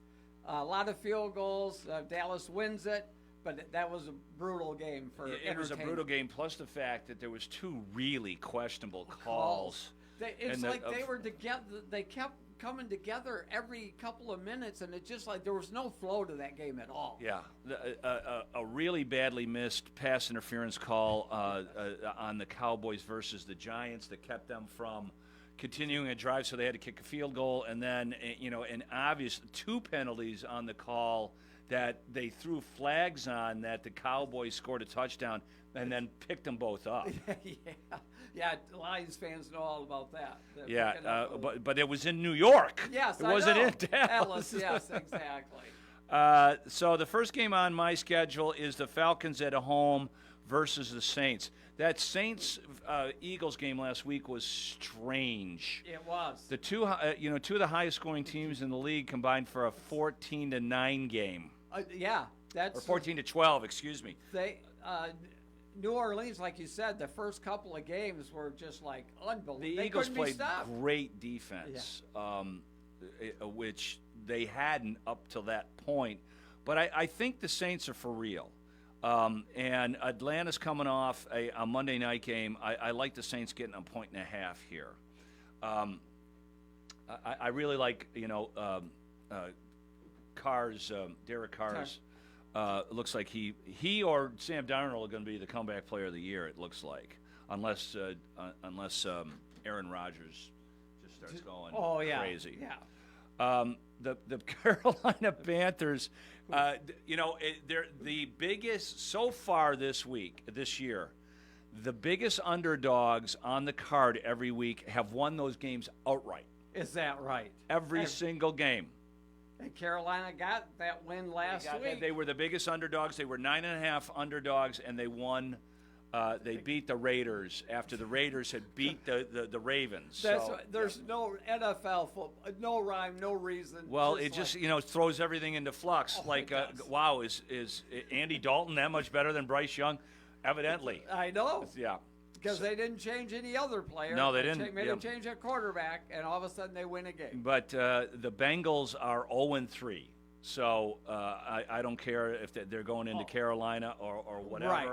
a lot of field goals. Dallas wins it, but that was a brutal game for entertainment. It was a brutal game, plus the fact that there was two really questionable calls. It's like they were together. They kept coming together every couple of minutes, and it just like there was no flow to that game at all. Yeah, a really badly missed pass interference call on the Cowboys versus the Giants that kept them from continuing a drive, so they had to kick a field goal, and then an obvious two penalties on the call that they threw flags on that the Cowboys scored a touchdown and then picked them both up. Yeah, Lions fans know all about that. But it was in New York. Yes, it wasn't in Dallas. Yes, exactly. So the first game on my schedule is the Falcons at home versus the Saints. That Saints-Eagles game last week was strange. It was. The two of the highest scoring teams in the league combined for a 14-9 game. That's or 14-12. Excuse me. New Orleans, like you said, the first couple of games were just like unbelievable. The Eagles played great defense, which they hadn't up till that point. But I think the Saints are for real. And Atlanta's coming off a Monday night game. I like the Saints getting a 1.5 here. I really like, Derek Carr's. Looks like he or Sam Darnold are going to be the comeback player of the year, it looks like, unless Aaron Rodgers just starts going crazy. Yeah. The Carolina Panthers, they're the biggest so far this year. The biggest underdogs on the card every week have won those games outright. Is that right? Every single game. And Carolina got that win last week. They were the biggest underdogs. They were 9.5 underdogs, and they won. They beat the Raiders after the Raiders had beat the Ravens. There's no NFL football, no rhyme, no reason. Well, it just throws everything into flux. Wow, is Andy Dalton that much better than Bryce Young? Evidently. I know. Yeah. Because they didn't change any other player. No, they didn't. They made them change their quarterback, and all of a sudden they win a game. But the Bengals are 0-3, so I don't care if they're going into Carolina or whatever. Right.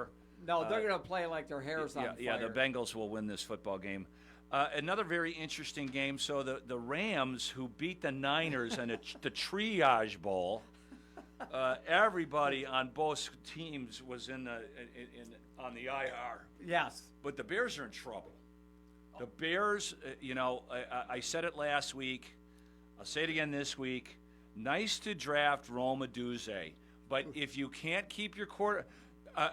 No, they're going to play like their hair's on fire. Yeah, the Bengals will win this football game. Another very interesting game. So the Rams, who beat the Niners in the Triage Bowl, everybody on both teams was on the IR. Yes. But the Bears are in trouble. The Bears, I said it last week. I'll say it again this week. Nice to draft Rome Odunze, but if you can't keep your quarter...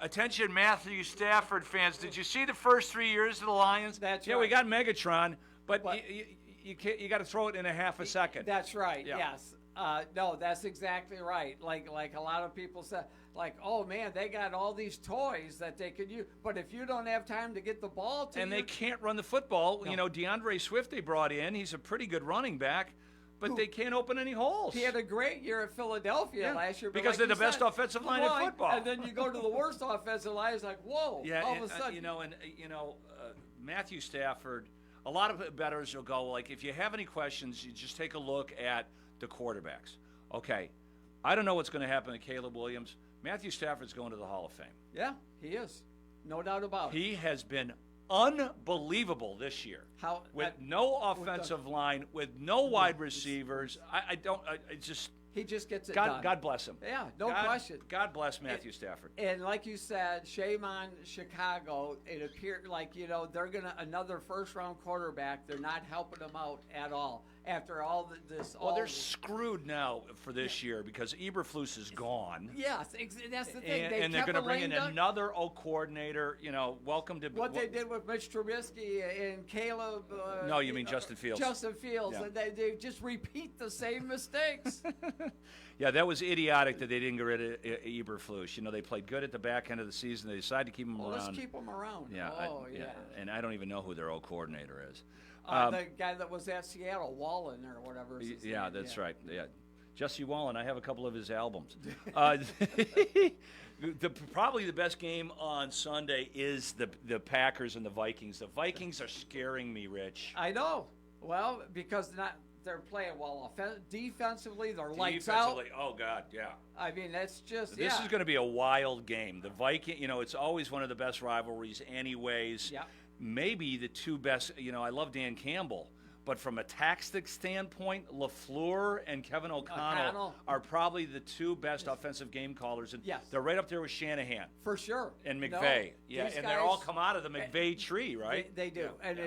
attention, Matthew Stafford fans. Did you see the first 3 years of the Lions? That's right. We got Megatron, but you got to throw it in a half a second. That's right, yes. No, that's exactly right. Like a lot of people said, oh, man, they got all these toys that they could use. But if you don't have time to get the ball to they can't run the football. No. DeAndre Swift they brought in. He's a pretty good running back. But they can't open any holes. He had a great year at Philadelphia last year. Because they're the best offensive line in football. And then you go to the worst offensive line, it's like, whoa, all of a sudden. Matthew Stafford, a lot of bettors will go, if you have any questions, you just take a look at the quarterbacks. Okay, I don't know what's going to happen to Caleb Williams. Matthew Stafford's going to the Hall of Fame. Yeah, he is. No doubt about it. He has been unbelievable this year. With no offensive line, with no wide receivers. He just gets it done. God bless him. Yeah, no question. God bless Matthew Stafford. And like you said, shame on Chicago. It appeared like, they're going to, another first-round quarterback, they're not helping them out at all. after all this. Well, they're screwed now for this year because Eberflus is gone. Yes, that's the thing. And they're going to bring in another O coordinator. Welcome to what they did with Mitch Trubisky and Caleb. No, you mean Justin Fields. Justin Fields, yeah. and they just repeat the same mistakes. Yeah, that was idiotic that they didn't get rid of Eberflus. They played good at the back end of the season. They decided to keep him around. Let's keep him around. Yeah, yeah. And I don't even know who their O coordinator is. The guy that was at Seattle, Wallen or whatever. Yeah, that's right. Yeah, Jesse Wallen. I have a couple of his albums. Probably the best game on Sunday is the Packers and the Vikings. The Vikings are scaring me, Rich. I know. Well, because they're playing well defensively. They're lights out. Oh God, yeah. I mean, that's just. This is going to be a wild game. The Viking, it's always one of the best rivalries, anyways. Yeah. Maybe the two best. I love Dan Campbell, but from a tactic standpoint, LaFleur and Kevin O'Connell are probably the two best offensive game callers, and they're right up there with Shanahan for sure, and McVay. They're all come out of the McVay tree, right? They do, and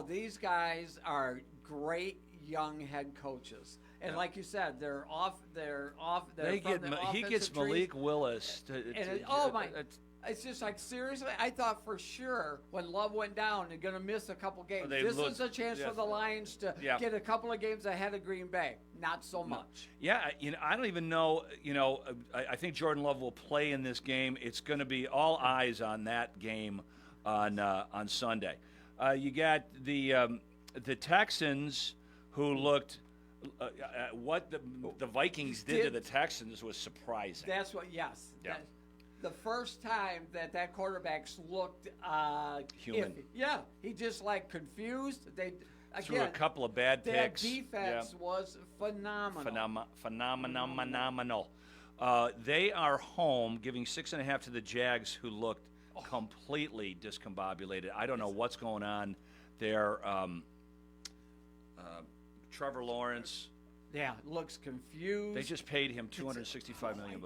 these guys are great young head coaches, and like you said, they're off. He gets Malik Willis. It's just like, seriously, I thought for sure when Love went down, they're going to miss a couple games. This is a chance for the Lions to get a couple of games ahead of Green Bay. Not so much. Yeah, I don't even know. I think Jordan Love will play in this game. It's going to be all eyes on that game on Sunday. You got the Texans who looked. What the Vikings did to the Texans was surprising. That's what. Yes. Yeah. The first time that quarterbacks looked human. He just confused. They threw a couple of bad picks. That defense was phenomenal. Phenomenal. They are home, giving 6.5 to the Jags, who looked completely discombobulated. I don't know what's going on there. Trevor Lawrence. Yeah, looks confused. They just paid him $265 million.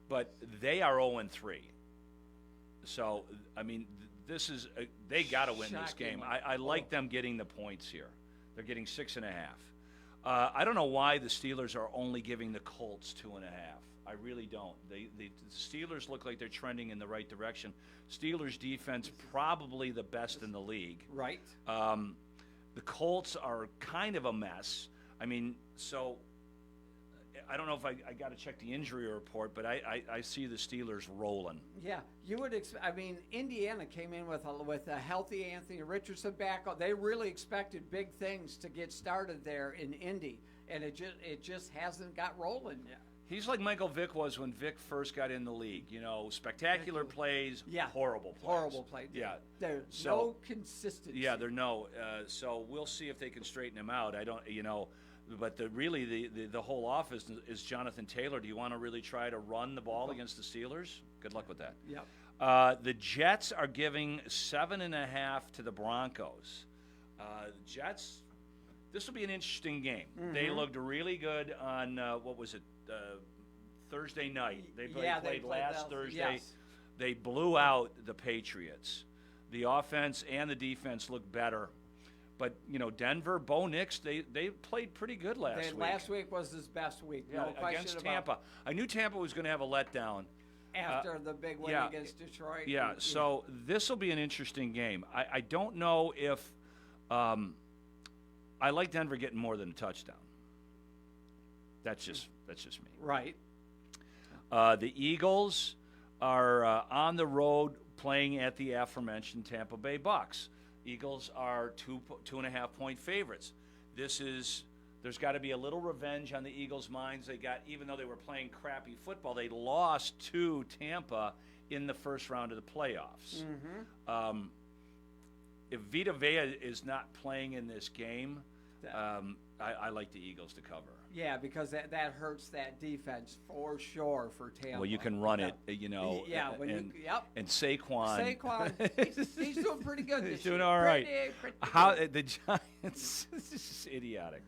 But they are 0-3. So, I mean, this is they got to win this game. I like them getting the points here. They're getting 6.5. I don't know why the Steelers are only giving the Colts 2.5. I really don't. The Steelers look like they're trending in the right direction. Steelers defense probably the best in the league. Right. The Colts are kind of a mess. I mean, so I don't know if I got to check the injury report, but I see the Steelers rolling. Yeah, you would expect. I mean, Indiana came in with a healthy Anthony Richardson back. They really expected big things to get started there in Indy, and it just hasn't got rolling yet. He's like Michael Vick was when Vick first got in the league. Spectacular plays, horrible plays. Horrible plays. Yeah. There's no consistency. Yeah, so we'll see if they can straighten him out. I don't, but the whole office is Jonathan Taylor. Do you want to really try to run the ball against the Steelers? Good luck with that. Yep. The Jets are giving 7.5 to the Broncos. The Jets, this will be an interesting game. Mm-hmm. They looked really good on, Thursday night. They played last Thursday. Yes. They blew out the Patriots. The offense and the defense looked better. But, Denver, Bo Nix, they played pretty good last week. Last week was his best week. No question against Tampa. I knew Tampa was going to have a letdown. After the big win against Detroit. Yeah, so this will be an interesting game. I don't know if I like Denver getting more than a touchdown. That's just me. Right. The Eagles are on the road playing at the aforementioned Tampa Bay Bucks. Eagles are 2.5 point favorites. There's got to be a little revenge on the Eagles' minds. Even though they were playing crappy football, they lost to Tampa in the first round of the playoffs. Mm-hmm. If Vita Vea is not playing in this game, I like the Eagles to cover. Yeah, because that hurts that defense for sure for Tampa. Well, you can run it, Yeah, and Saquon. He's doing pretty good this year. He's doing all right. Pretty the Giants? This is idiotic.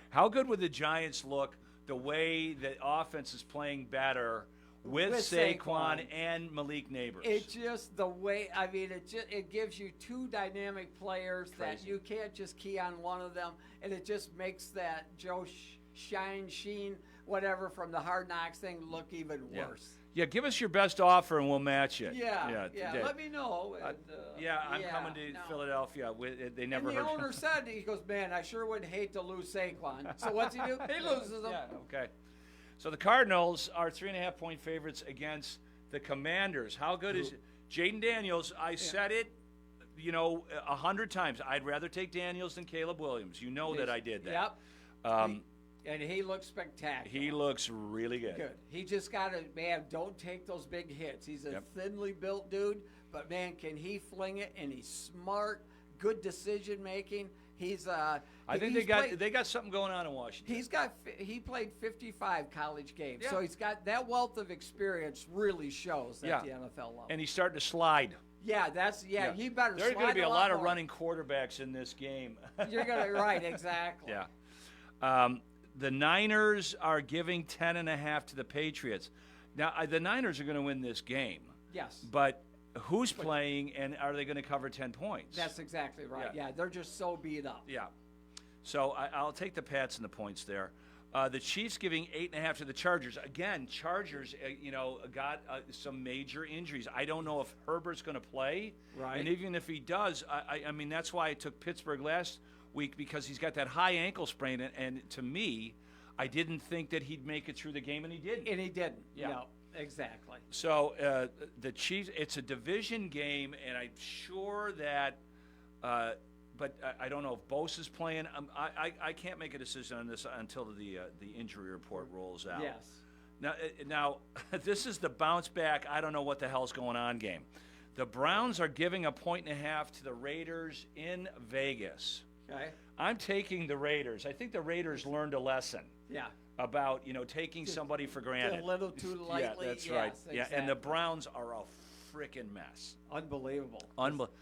How good would the Giants look the way the offense is playing better with Saquon and Malik Neighbors. It's just the way, I mean, it gives you two dynamic players that you can't just key on one of them, and it just makes that Joe Sheen, whatever, from the Hard Knocks thing look even worse. Yeah, give us your best offer and we'll match it. Yeah. Let me know. And, I'm coming to Philadelphia. They never and the heard owner said, he goes, man, I sure would hate to lose Saquon. So what's he do? He loses them. Yeah, okay. So the Cardinals are 3.5-point favorites against the Commanders. How good is it? Jaden Daniels, I said it, 100 times. I'd rather take Daniels than Caleb Williams. You know that I did that. Yep. And he looks spectacular. He looks really good. He just got to, man, don't take those big hits. He's a thinly built dude, but, man, can he fling it? And he's smart, good decision-making. He's I think they got something going on in Washington. He played 55 college games, so he's got that wealth of experience. Really shows at the NFL level. And he's starting to slide. Yeah, he better. There's going to be a lot of running quarterbacks in this game. You're gonna right, exactly. Yeah. The Niners are giving 10.5 to the Patriots. Now the Niners are going to win this game. Yes. But who's playing, and are they going to cover 10 points? That's exactly right. Yeah, they're just so beat up. Yeah. So I'll take the Pats and the points there. The Chiefs giving 8.5 to the Chargers. Again, Chargers, got some major injuries. I don't know if Herbert's going to play. Right. And even if he does, I mean, that's why I took Pittsburgh last week, because he's got that high ankle sprain. And to me, I didn't think that he'd make it through the game, and he didn't. Yeah. No, exactly. So the Chiefs, it's a division game, and I'm sure that but I don't know if Bosa's playing. I can't make a decision on this until the injury report rolls out. Yes. Now this is the bounce back. I don't know what the hell's going on game. The Browns are giving 1.5 to the Raiders in Vegas. Okay. I'm taking the Raiders. I think the Raiders learned a lesson. Yeah. About taking somebody for granted. A little too lightly. Yeah, that's yes, right. Exactly. Yeah, and the Browns are a freaking mess. Unbelievable.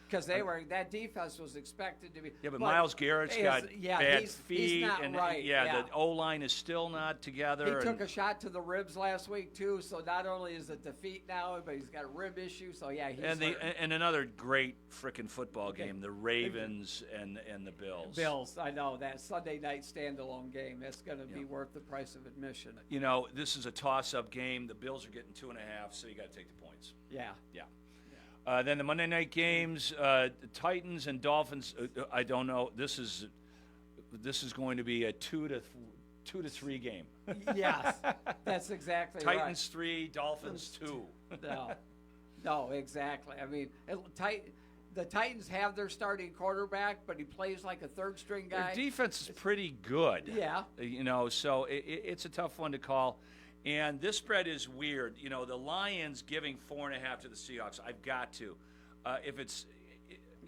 Because that defense was expected to be. Yeah, but Myles Garrett's got bad feet, he's not and right. the O-line is still not together. He took a shot to the ribs last week too, so not only is it defeat now, but he's got a rib issue. So he's and another great freaking football game, the Ravens and the Bills. Bills, I know that Sunday night standalone game. That's going to be worth the price of admission. This is a toss-up game. The Bills are getting 2.5, so you got to take the points. Yeah. Then the Monday night games, the Titans and Dolphins. I don't know. This is going to be a 2 to 3 game. Yes, that's exactly Titans right. Titans 3, Dolphins 2. No, exactly. I mean, the Titans have their starting quarterback, but he plays like a third-string guy. Their defense is pretty good. Yeah. So it's a tough one to call. And this spread is weird. The Lions giving 4.5 to the Seahawks. I've got to. If it's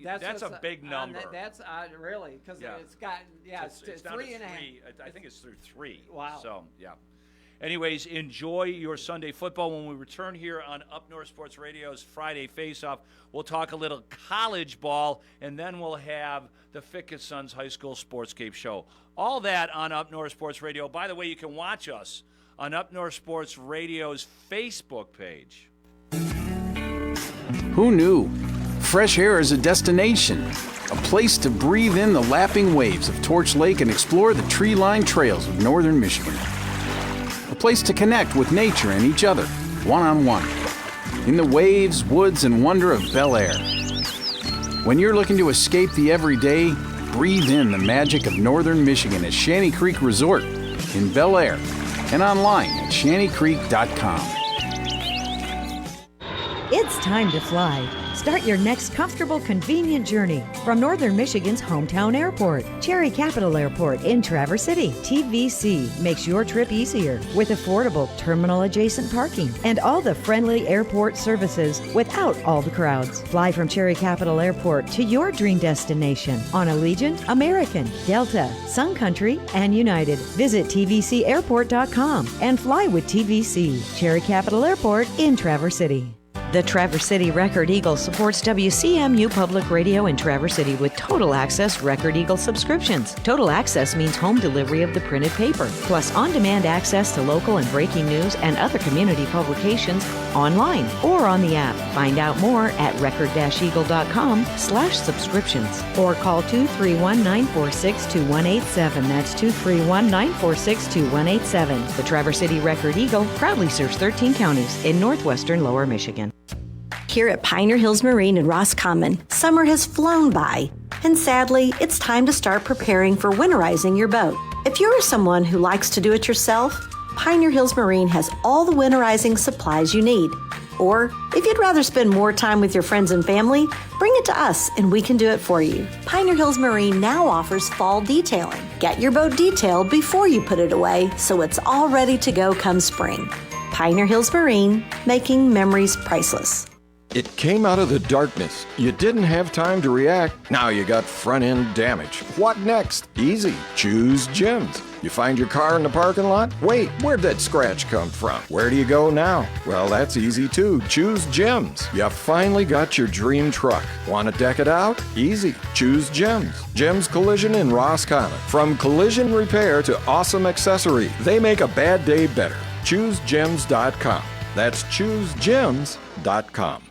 that's a big number. That's really, because it's gotten it's 3.5. I think it's through 3. Wow. So Anyways, enjoy your Sunday football. When we return here on Up North Sports Radio's Friday Faceoff, we'll talk a little college ball, and then we'll have the Fickett Sons High School Sportscape show. All that on Up North Sports Radio. By the way, you can watch us on Up North Sports Radio's Facebook page. Who knew? Fresh air is a destination, a place to breathe in the lapping waves of Torch Lake and explore the tree-lined trails of northern Michigan. A place to connect with nature and each other, one-on-one, in the waves, woods, and wonder of Bel Air. When you're looking to escape the everyday, breathe in the magic of northern Michigan at Shanty Creek Resort in Bel Air, and online at shantycreek.com. It's time to fly. Start your next comfortable, convenient journey from Northern Michigan's hometown airport, Cherry Capital Airport in Traverse City. TVC makes your trip easier with affordable terminal-adjacent parking and all the friendly airport services without all the crowds. Fly from Cherry Capital Airport to your dream destination on Allegiant, American, Delta, Sun Country, and United. Visit tvcairport.com and fly with TVC. Cherry Capital Airport in Traverse City. The Traverse City Record Eagle supports WCMU Public Radio in Traverse City with Total Access Record Eagle subscriptions. Total Access means home delivery of the printed paper, plus on-demand access to local and breaking news and other community publications online or on the app. Find out more at record-eagle.com/subscriptions or call 231-946-2187. That's 231-946-2187. The Traverse City Record Eagle proudly serves 13 counties in northwestern Lower Michigan. Here at Pioneer Hills Marine in Roscommon, summer has flown by, and sadly, it's time to start preparing for winterizing your boat. If you're someone who likes to do it yourself, Pioneer Hills Marine has all the winterizing supplies you need. Or, if you'd rather spend more time with your friends and family, bring it to us and we can do it for you. Pioneer Hills Marine now offers fall detailing. Get your boat detailed before you put it away so it's all ready to go come spring. Pioneer Hills Marine, making memories priceless. It came out of the darkness. You didn't have time to react. Now you got front-end damage. What next? Easy. Choose Jim's. You find your car in the parking lot? Wait, where'd that scratch come from? Where do you go now? Well, that's easy too. Choose Jim's. You finally got your dream truck. Want to deck it out? Easy. Choose Jim's. Jim's Collision in Roscommon. From collision repair to awesome accessory, they make a bad day better. ChooseGems.com. That's ChooseGems.com.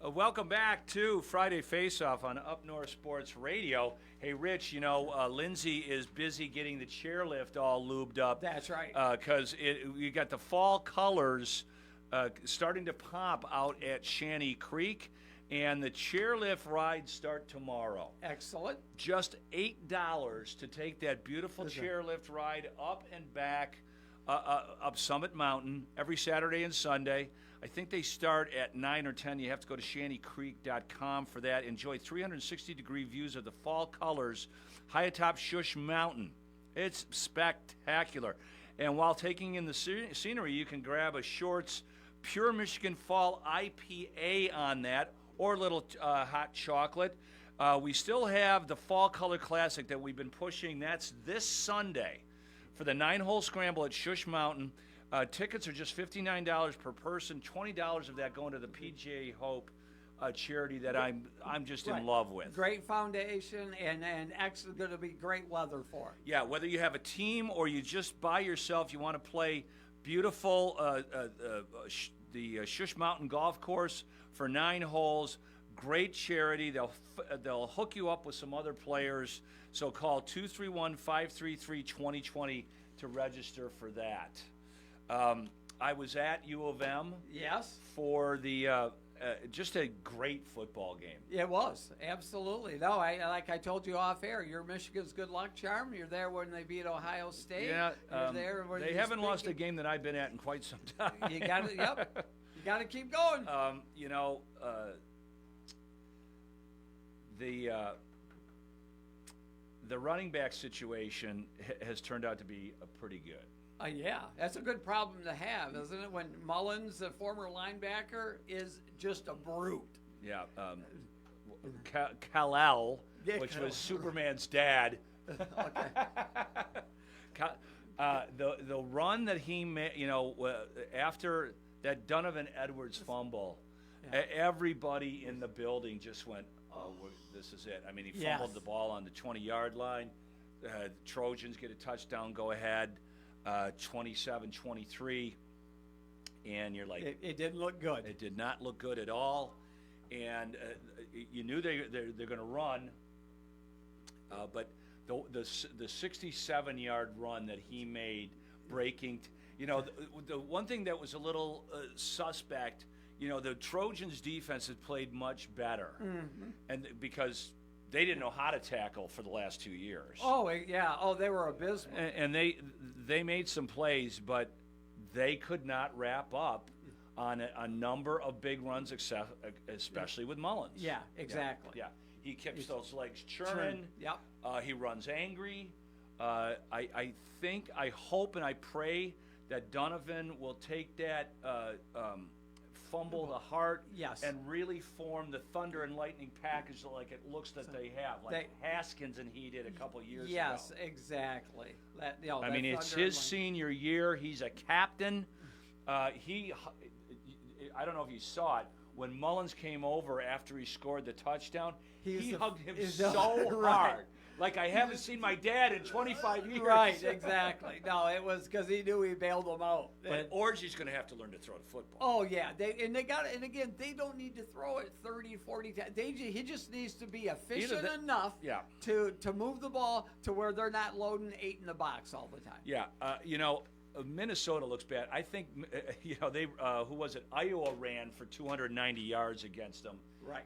Welcome back to Friday Faceoff on Up North Sports Radio. Hey, Rich, you know, Lindsay is busy getting the chairlift all lubed up. That's right. Because you got the fall colors starting to pop out at Shanty Creek, and the chairlift rides start tomorrow. Excellent. Just $8 to take that beautiful chairlift ride up and back up Summit Mountain every Saturday and Sunday. I think they start at 9 or 10. You have to go to shantycreek.com for that. Enjoy 360-degree views of the fall colors high atop Shush Mountain. It's spectacular. And while taking in the scenery, you can grab a Shorts Pure Michigan Fall IPA on that, or a little hot chocolate. We still have the Fall Color Classic that we've been pushing. That's this Sunday for the 9-hole scramble at Shush Mountain. Tickets are just $59 per person. $20 of that going to the PGA Hope charity that I'm just in love with. Great foundation and actually going to be great weather for it. Yeah, whether you have a team or you just by yourself, you want to play beautiful the Shush Mountain Golf Course for 9 holes. Great charity. They'll hook you up with some other players. So call 231-533-2020 to register for that. I was at U of M. Yes. For the just a great football game. It was, absolutely. No, like I told you off air, you're Michigan's good luck charm. You're there when they beat Ohio State. Yeah, you're there when they haven't lost a game that I've been at in quite some time. You got to, yep. You got to keep going. You know, the running back situation has turned out to be pretty good. Yeah, that's a good problem to have, isn't it? When Mullins, the former linebacker, is just a brute. Yeah. Kal-El, which was Superman's dad. The run that he made, you know, after that Donovan Edwards fumble, everybody in the building just went, oh, this is it. I mean, he fumbled the ball on the 20-yard line. Trojans get a touchdown, go ahead. 27-23, and you're like, it didn't look good. It did not look good at all, and you knew they're going to run, but the 67-yard run that he made, breaking, you know, the one thing that was a little suspect, you know, the Trojans' defense had played much better, and because they didn't know how to tackle for the last 2 years. Oh, yeah. Oh, they were abysmal. And they made some plays, but they could not wrap up on a number of big runs, especially with Mullins. Yeah, exactly. Yeah. He keeps those legs churning. Yep. He runs angry. I think, I hope, and I pray that Donovan will take that fumble the heart and really form the thunder and lightning package like it looks that they have, like Haskins and he did a couple years ago. Yes, exactly. I mean, it's his senior year. He's a captain. I don't know if you saw it. When Mullins came over after he scored the touchdown, he hugged him so hard. Like I haven't seen my dad in 25 years. Right, exactly. No, it was because he knew he bailed him out. But Orgy's going to have to learn to throw the football. Oh, yeah. They got it. And again, they don't need to throw it 30, 40 times. He just needs to be efficient enough to move the ball to where they're not loading 8 in the box all the time. Yeah. Minnesota looks bad. I think, they who was it? Iowa ran for 290 yards against them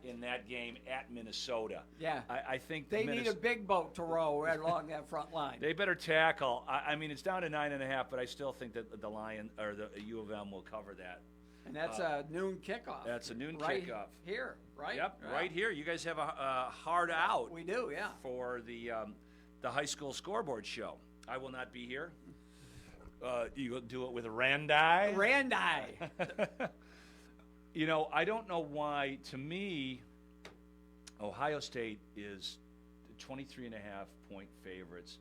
in that game at Minnesota. Yeah. I think they need a big boat to row right along that front line. They better tackle. I mean, it's down to 9.5, but I still think that the Lion or the U of M will cover that. And that's a noon kickoff. That's a noon right kickoff. Here, right? Yep, right here. You guys have a hard out. We do, yeah. For the high school scoreboard show. I will not be here. You do it with Randy? Randy. I don't know why. To me, Ohio State is 23.5-point favorites.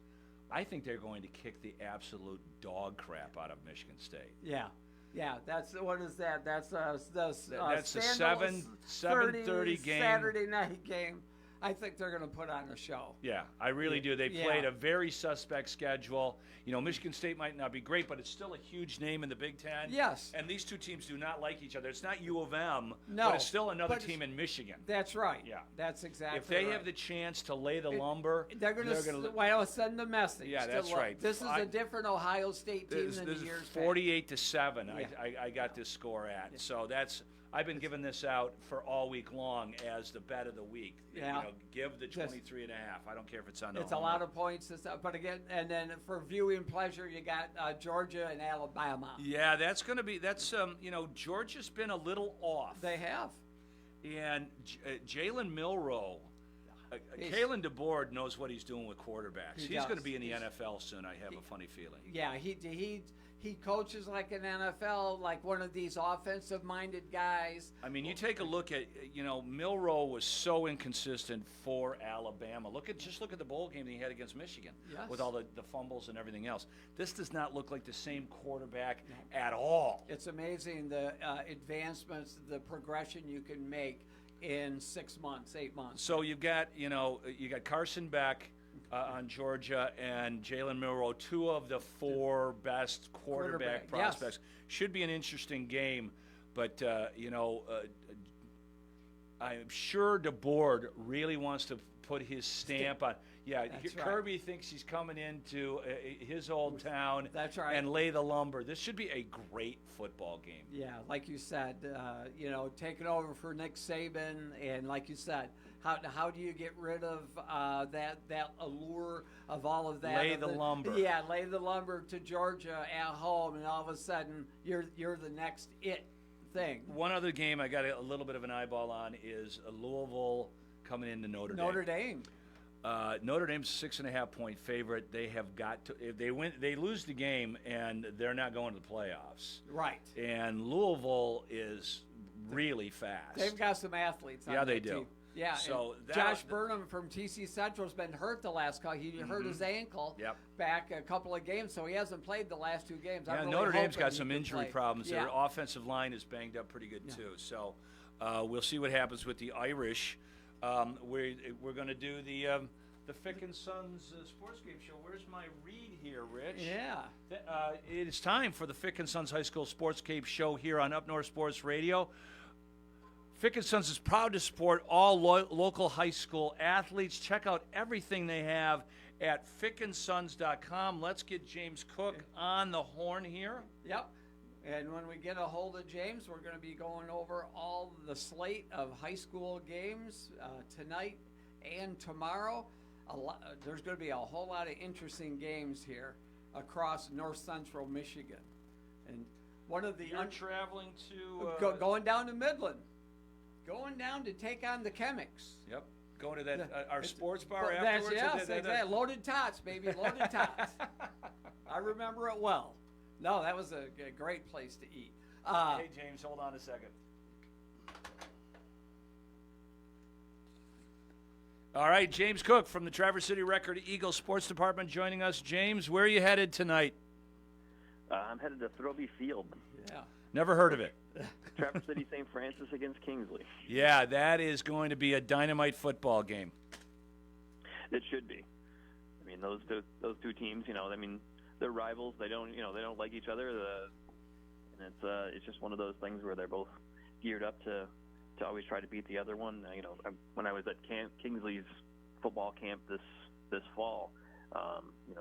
I think they're going to kick the absolute dog crap out of Michigan State. Yeah. Yeah, what is that? That's the that's a 7:30 game. Saturday night game. I think they're going to put on a show. Yeah, I really do. They played a very suspect schedule. Michigan State might not be great, but it's still a huge name in the Big Ten. Yes. And these two teams do not like each other. It's not U of M, no, but it's still another team in Michigan. That's right. Yeah. That's exactly If they right. have the chance to lay the lumber, they're going to send the message. Yeah, that's right. This is a different Ohio State team than the years past. 48-7. I got this score at. Yeah. So I've been giving this out for all week long as the bet of the week. Yeah. Give the 23.5. I don't care if it's on. It's a lot of points, but again, and then for viewing pleasure, you got Georgia and Alabama. Yeah, that's going to be. Georgia's been a little off. They have. And Jalen Milroe, Kalen DeBoer knows what he's doing with quarterbacks. He's going to be in the NFL soon. I have a funny feeling. Yeah, he coaches like an NFL, like one of these offensive-minded guys. I mean, you take a look at, Milroe was so inconsistent for Alabama. Just look at the bowl game that he had against Michigan with all the fumbles and everything else. This does not look like the same quarterback at all. It's amazing the advancements, the progression you can make in 6 months, 8 months. So you got Carson Beck on Georgia and Jalen Milroe, 2 of the 4 best quarterback prospects. Yes. Should be an interesting game, but I'm sure DeBoer really wants to put his stamp on. Yeah, Kirby thinks he's coming into his old town. That's right. And lay the lumber. This should be a great football game. Yeah, like you said, taking over for Nick Saban, and like you said, how do you get rid of that allure of all of that? Lay the lumber. Yeah, lay the lumber to Georgia at home, and all of a sudden you're the next thing. One other game I got a little bit of an eyeball on is Louisville coming into Notre Dame. Notre Dame. Notre Dame's 6.5-point favorite. They have got to. If they lose the game, and they're not going to the playoffs. Right. And Louisville is really fast. They've got some athletes on they that do. team. Yeah, so Josh Burnham from TC Central's been hurt the last couple. He hurt his ankle back a couple of games, so he hasn't played the last 2 games. Yeah, Notre Dame's got some injury problems. Their offensive line is banged up pretty good too. So we'll see what happens with the Irish. We're going to do the Fick and Sons Sportscape show. Where's my read here, Rich? Yeah. It is time for the Fick and Sons High School Sportscape show here on Up North Sports Radio. Fick and Sons is proud to support all local high school athletes. Check out everything they have at fickandsons.com. Let's get James Cook on the horn here. Yep. And when we get a hold of James, we're going to be going over all the slate of high school games tonight and tomorrow. There's going to be a whole lot of interesting games here across north central Michigan. And one of the You're traveling to going down to Midland. Going down to take on the Chemics. Yep. Going to that our sports bar afterwards. Yes, exactly. Loaded Tots, baby. Loaded Tots. I remember it well. No, that was a great place to eat. Hey, James, hold on a second. All right, James Cook from the Traverse City Record Eagle Sports Department joining us. James, where are you headed tonight? I'm headed to Throby Field. Yeah. Never heard of it. Traverse City St. Francis against Kingsley. Yeah, that is going to be a dynamite football game. It should be. I mean, those two teams, I mean, they're rivals. They don't like each other. And it's just one of those things where they're both geared up to always try to beat the other one. When I was at Kingsley's football camp this fall,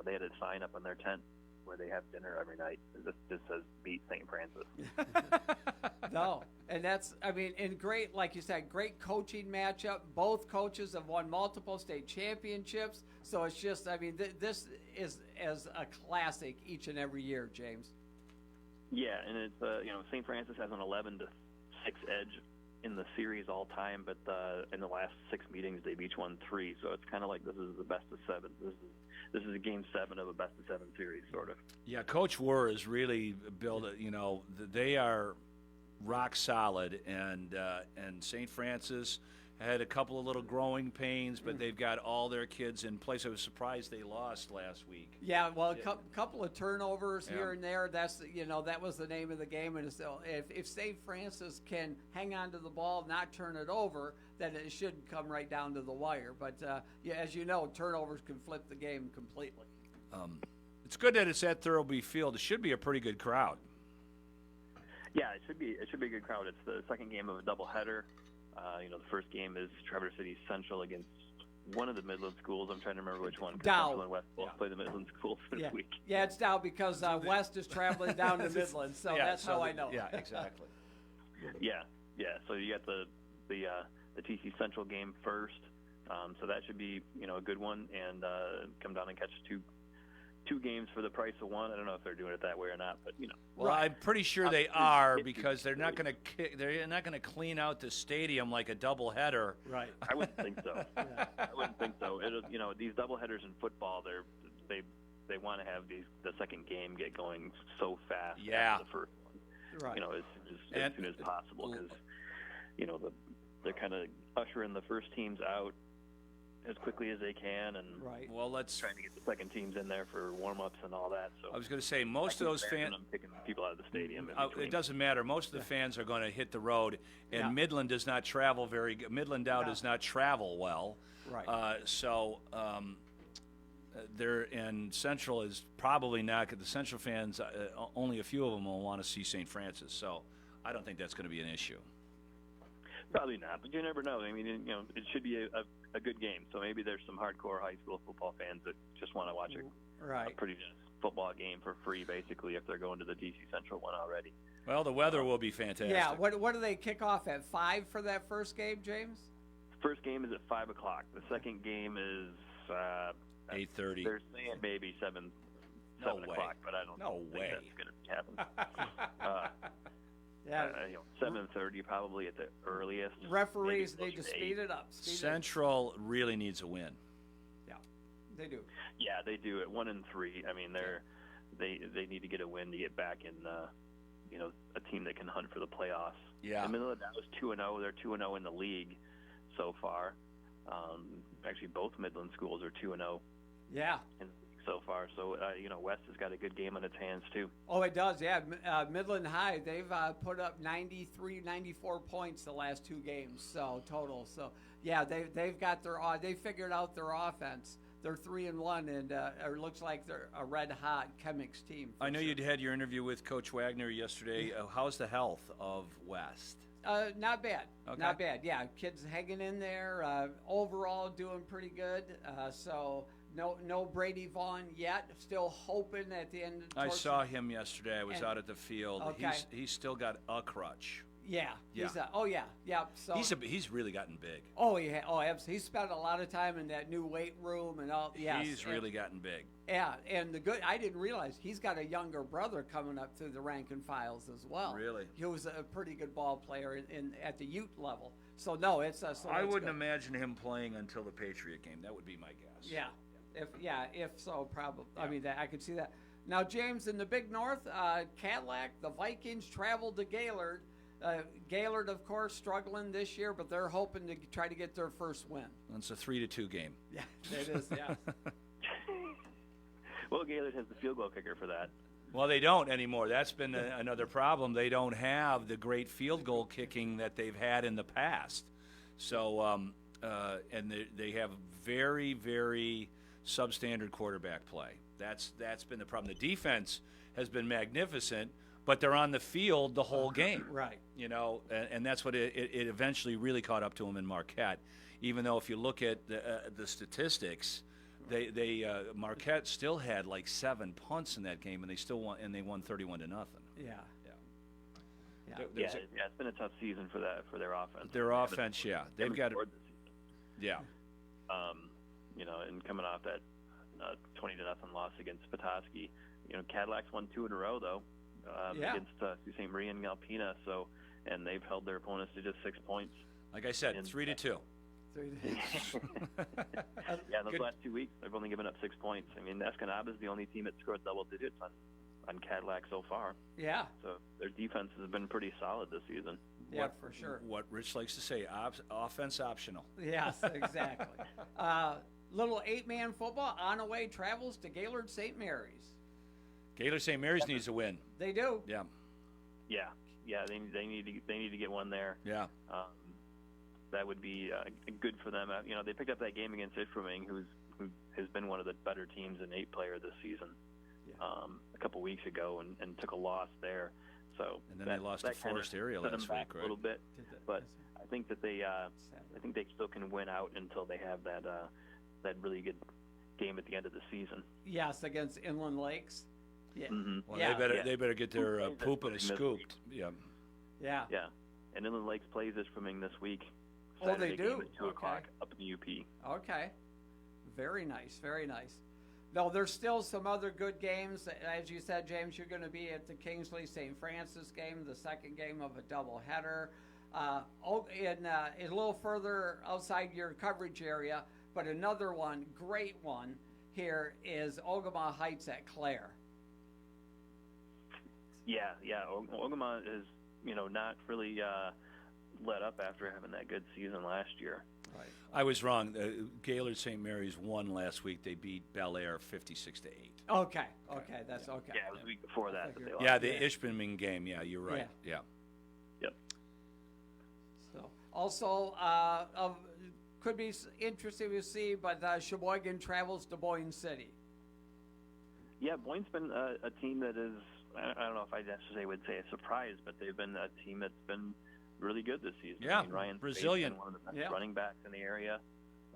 they had a sign up on their tent where they have dinner every night. This says beat St. Francis. No, and and great, like you said, great coaching matchup. Both coaches have won multiple state championships, so it's just, this is as a classic each and every year, James. Yeah, and it's St. Francis has an 11-6 edge in the series all time, but in the last 6 meetings they've each won 3, so it's kind of like this is the best of 7. This is a game 7 of a best of 7 series, sort of. Yeah, Coach Wurr has really built it. They are rock solid, and St. Francis had a couple of little growing pains, but they've got all their kids in place. I was surprised they lost last week. Yeah, well, a couple of turnovers here and there. That's that was the name of the game. And so if St. Francis can hang on to the ball, not turn it over, then it should come right down to the wire. But as you know, turnovers can flip the game completely. It's good that it's at Thurlby Field. It should be a pretty good crowd. Yeah, it should be a good crowd. It's the second game of a doubleheader. The first game is Traverse City Central against one of the Midland schools. I'm trying to remember which one. Central and West both play the Midland schools this week. Yeah, it's Dow because West is traveling down to Midland, so that's how I know. Yeah, exactly. Yeah. So you got the TC Central game first, so that should be a good one, and come down and catch two games for the price of one. I don't know if they're doing it that way or not, but Well, I'm pretty sure they are, because they're not going to clean out the stadium like a doubleheader. Right. I wouldn't think so. I wouldn't think so. These doubleheaders in football, they want to have the second game get going so fast. Yeah. After the first one. Right. As soon as possible, because they're kind of ushering the first teams out as quickly as they can, and trying to get the second teams in there for warm-ups and all that. So I was going to say, most of those fans, I'm picking people out of the stadium. It doesn't matter. Most of the fans are going to hit the road, and Midland does not travel very good. Midland Dow does not travel well. Right. And Central is probably not. The Central fans, only a few of them will want to see St. Francis. So I don't think that's going to be an issue. Probably not, but you never know. I mean, it should be a good game. So maybe there's some hardcore high school football fans that just want to watch a pretty nice football game for free, basically, if they're going to the DC Central one already. Well, the weather will be fantastic. Yeah. What do they kick off at 5 for that first game, James? First game is at 5 o'clock. The second game is 8:30. They're saying maybe 7 o'clock, but I don't think that's going to happen. 7:30 probably at the earliest. Referees need to speed it up. Central really needs a win. Yeah, they do. Yeah, they do. At 1-3, I mean, they need to get a win to get back in, a team that can hunt for the playoffs. Yeah. The Midland was 2-0. They're 2-0 in the league so far. Actually, both Midland schools are 2-0. Yeah. So far, so West has got a good game on its hands too. Oh, it does, yeah. Midland High, they've put up 93, 94 points the last 2 games, so total. So yeah, they've got they figured out their offense. They're 3-1, and it looks like they're a red hot Chemics team. I know you'd had your interview with Coach Wagner yesterday. How's the health of West? Not bad. Okay. Not bad. Yeah, kids hanging in there. Overall, doing pretty good. So. No Brady Vaughn yet. Still hoping at the end. I saw him yesterday. I was out at the field. Okay. He's still got a crutch. Yeah. Yeah. So he's really gotten big. Oh yeah. Oh, absolutely. He's spent a lot of time in that new weight room and all. Yes. He's really gotten big. Yeah, and I didn't realize he's got a younger brother coming up through the rank and files as well. Really? He was a pretty good ball player at the Ute level. So no, it's. I wouldn't imagine him playing until the Patriot game. That would be my guess. Yeah. If so, probably. Yeah. I mean, I could see that. Now, James, in the Big North, Cadillac, the Vikings traveled to Gaylord. Gaylord, of course, struggling this year, but they're hoping to try to get their first win. It's a 3-2 game. Yeah, it is. Yeah. Well, Gaylord has the field goal kicker for that. Well, they don't anymore. That's been another problem. They don't have the great field goal kicking that they've had in the past. So, and they have very, very substandard quarterback play. That's been the problem. The defense has been magnificent, but they're on the field the whole game. Right. You know, and that's what it eventually really caught up to them in Marquette. Even though if you look at the statistics, Marquette still had like 7 punts in that game, and they still won, and they won 31-0. Yeah. Yeah, it's been a tough season for their offense. Their offense, yeah, they've got it. Yeah. You know, and coming off that 20-0 loss against Petoskey, you know, Cadillacs won 2 in a row though against Sault Ste. Marie and Alpena. So, and they've held their opponents to just 6 points. Like I said, 3-2. Yeah, those last 2 weeks, they've only given up 6 points. I mean, Escanaba is the only team that scored double digits on Cadillac so far. Yeah. So their defense has been pretty solid this season. Yeah, for sure. What Rich likes to say, offense optional. Yes, exactly. Little 8-man football on away travels to Gaylord St. Mary's. Gaylord St. Mary's needs a win. They do. Yeah. Yeah. They need to get one there. Yeah. That would be good for them. You know, they picked up that game against Ishpeming, who has been one of the better teams in 8-player this season. A couple weeks ago, and took a loss there. So and then they lost to Forest Area last week, right? A little bit, but I think that they still can win out until they have that really good game at the end of the season. Yes, against Inland Lakes. Yeah. Mm-hmm. Well, they better get their poop and scooped. Yeah. Yeah. Yeah. And Inland Lakes plays Ishpeming this week. Saturday they do. Game at 2 o'clock up in the UP. Okay. Very nice. Very nice. No, there's still some other good games. As you said, James, you're going to be at the Kingsley St. Francis game, the second game of a doubleheader. A little further outside your coverage area, but another one, great one here, is Ogama Heights at Clare. Yeah. Ogama is, not really let up after having that good season last year. Right. I was wrong. Gaylord St. Mary's won last week. They beat Bel Air 56-8. Okay, that's okay. Yeah, it was the week before that they lost. Yeah, the Ishpeming game. Yeah, you're right. Yeah. Yep. So also, could be interesting to see, but Sheboygan travels to Boyne City. Yeah, Boyne's been a team that is, I don't know if I necessarily would say a surprise, but they've been a team that's been really good this season. Yeah, I mean, Ryan Brazilian, one of the best running backs in the area,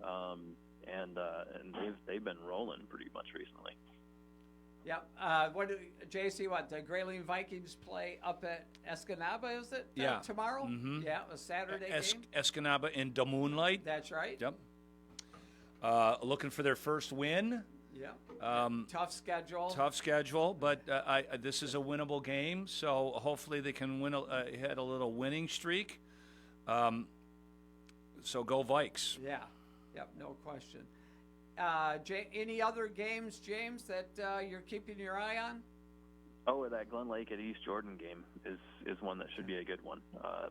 and they've been rolling pretty much recently. Yeah. The Grayling Vikings play up at Escanaba, is it? Tomorrow? Mm-hmm. Yeah, a Saturday game. Escanaba in the moonlight. That's right. Yep. Looking for their first win. Yeah. Tough schedule, but this is a winnable game, so hopefully they can hit a little winning streak. So go Vikes. Yeah. Yep. No question. Any other games, James, that you're keeping your eye on? Oh, that Glen Lake at East Jordan game is one that should be a good one.